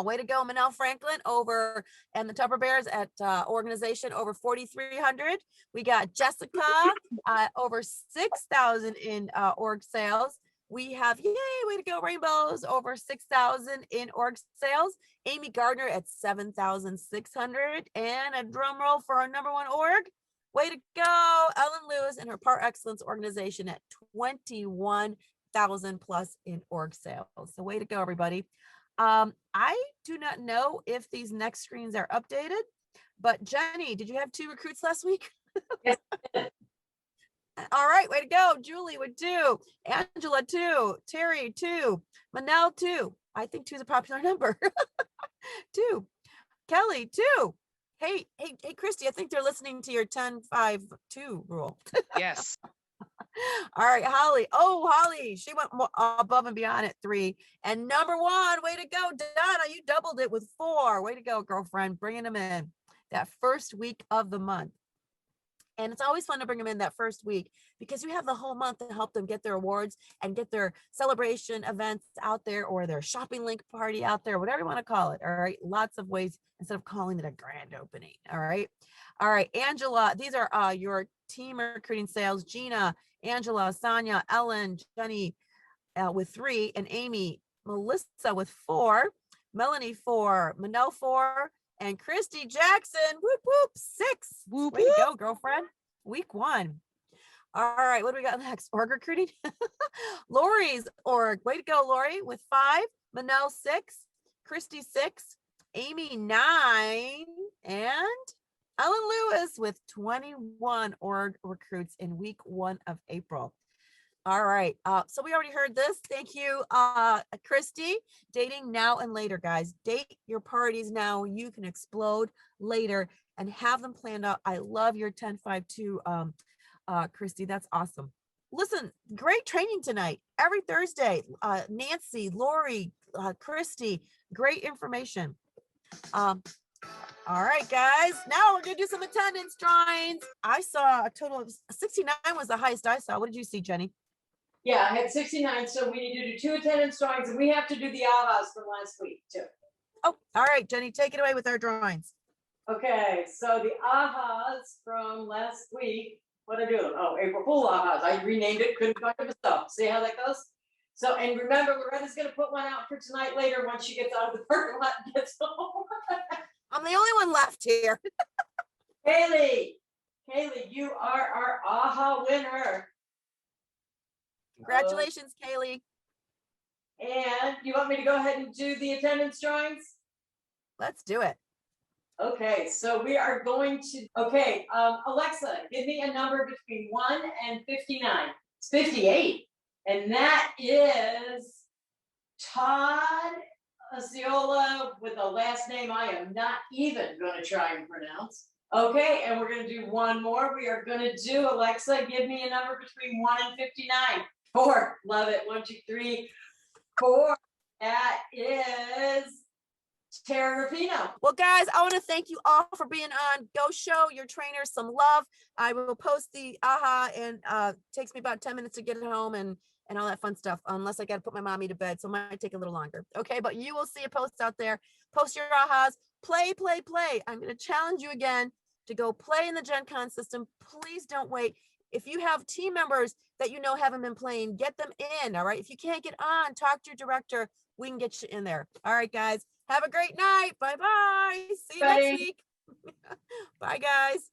Way to go, Manel Franklin over and the Tupper Bears at organization over 4,300. We got Jessica over 6,000 in org sales. We have, yay, way to go, Rainbows over 6,000 in org sales. Amy Gardner at 7,600, and a drum roll for our number 1 org. Way to go, Ellen Lewis and her Par Excellence organization at 21,000 plus in org sales. So way to go, everybody. I do not know if these next screens are updated, but Jenny, did you have 2 recruits last week? Yes. All right, way to go. Julie with 2, Angela 2, Terry 2, Manel 2. I think 2 is a popular number. 2, Kelly 2. Hey, Kristi, I think they're listening to your 10-5-2 rule. Yes. All right, Holly. Oh, Holly, she went above and beyond at 3. And number 1, way to go, Donna. You doubled it with 4. Way to go, girlfriend, bringing them in that first week of the month. And it's always fun to bring them in that first week because you have the whole month to help them get their awards and get their celebration events out there or their shopping link party out there, whatever you want to call it. All right. Lots of ways instead of calling it a grand opening. All right. All right. Angela, these are your team recruiting sales. Gina, Angela, Sonia, Ellen, Jenny with 3, and Amy, Melissa with 4, Melanie 4, Manel 4, and Kristi Jackson, whoop, whoop, 6. Whoop, Way to go, girlfriend. Week 1. All right, what do we got next? Org recruiting. Lori's org. Way to go, Lori, with 5, Manel 6, Kristi 6, Amy 9, and Ellen Lewis with 21 org recruits in week 1 of April. All right. So we already heard this. Thank you, Kristi. Dating now and later, guys. Date your parties now. You can explode later and have them planned out. I love your 10-5-2 Kristi. That's awesome. Listen, great training tonight. Every Thursday, Nancy, Lori, Kristi, great information. All right, guys. Now we're gonna do some attendance drawings. I saw a total of 69 was the highest I saw. What did you see, Jenny? Yeah, I had 69, so we need to do 2 attendance drawings, and we have to do the ahas from last week too. Oh, all right, Jenny, take it away with our drawings. Okay, so the ahas from last week, what did I do? Oh, April Fool ahas. I renamed it, couldn't find it myself. See how that goes? So, and remember, Loretta's gonna put one out for tonight later once she gets out of the parking lot and gets home. I'm the only one left here. Kaylee, you are our aha winner. Congratulations, Kaylee. And you want me to go ahead and do the attendance drawings? Let's do it. Okay, so we are going to, okay, Alexa, give me a number between 1 and 59. It's 58. And that is Todd Osceola with a last name I am not even going to try and pronounce. Okay, and we're going to do one more. We are going to do, Alexa, give me a number between 1 and 59. 4. Love it. 1, 2, 3, 4. That is Tara Rapino. Well, guys, I want to thank you all for being on. Go show your trainers some love. I will post the aha, and takes me about 10 minutes to get it home and all that fun stuff, unless I got to put my mommy to bed. So it might take a little longer. Okay, but you will see a post out there. Post your ahas. Play, play, play. I'm going to challenge you again to go play in the Gen Con system. Please don't wait. If you have team members that you know haven't been playing, get them in. All right. If you can't get on, talk to your director. We can get you in there. All right, guys. Have a great night. Bye-bye. See you Bye. next week. Bye, guys.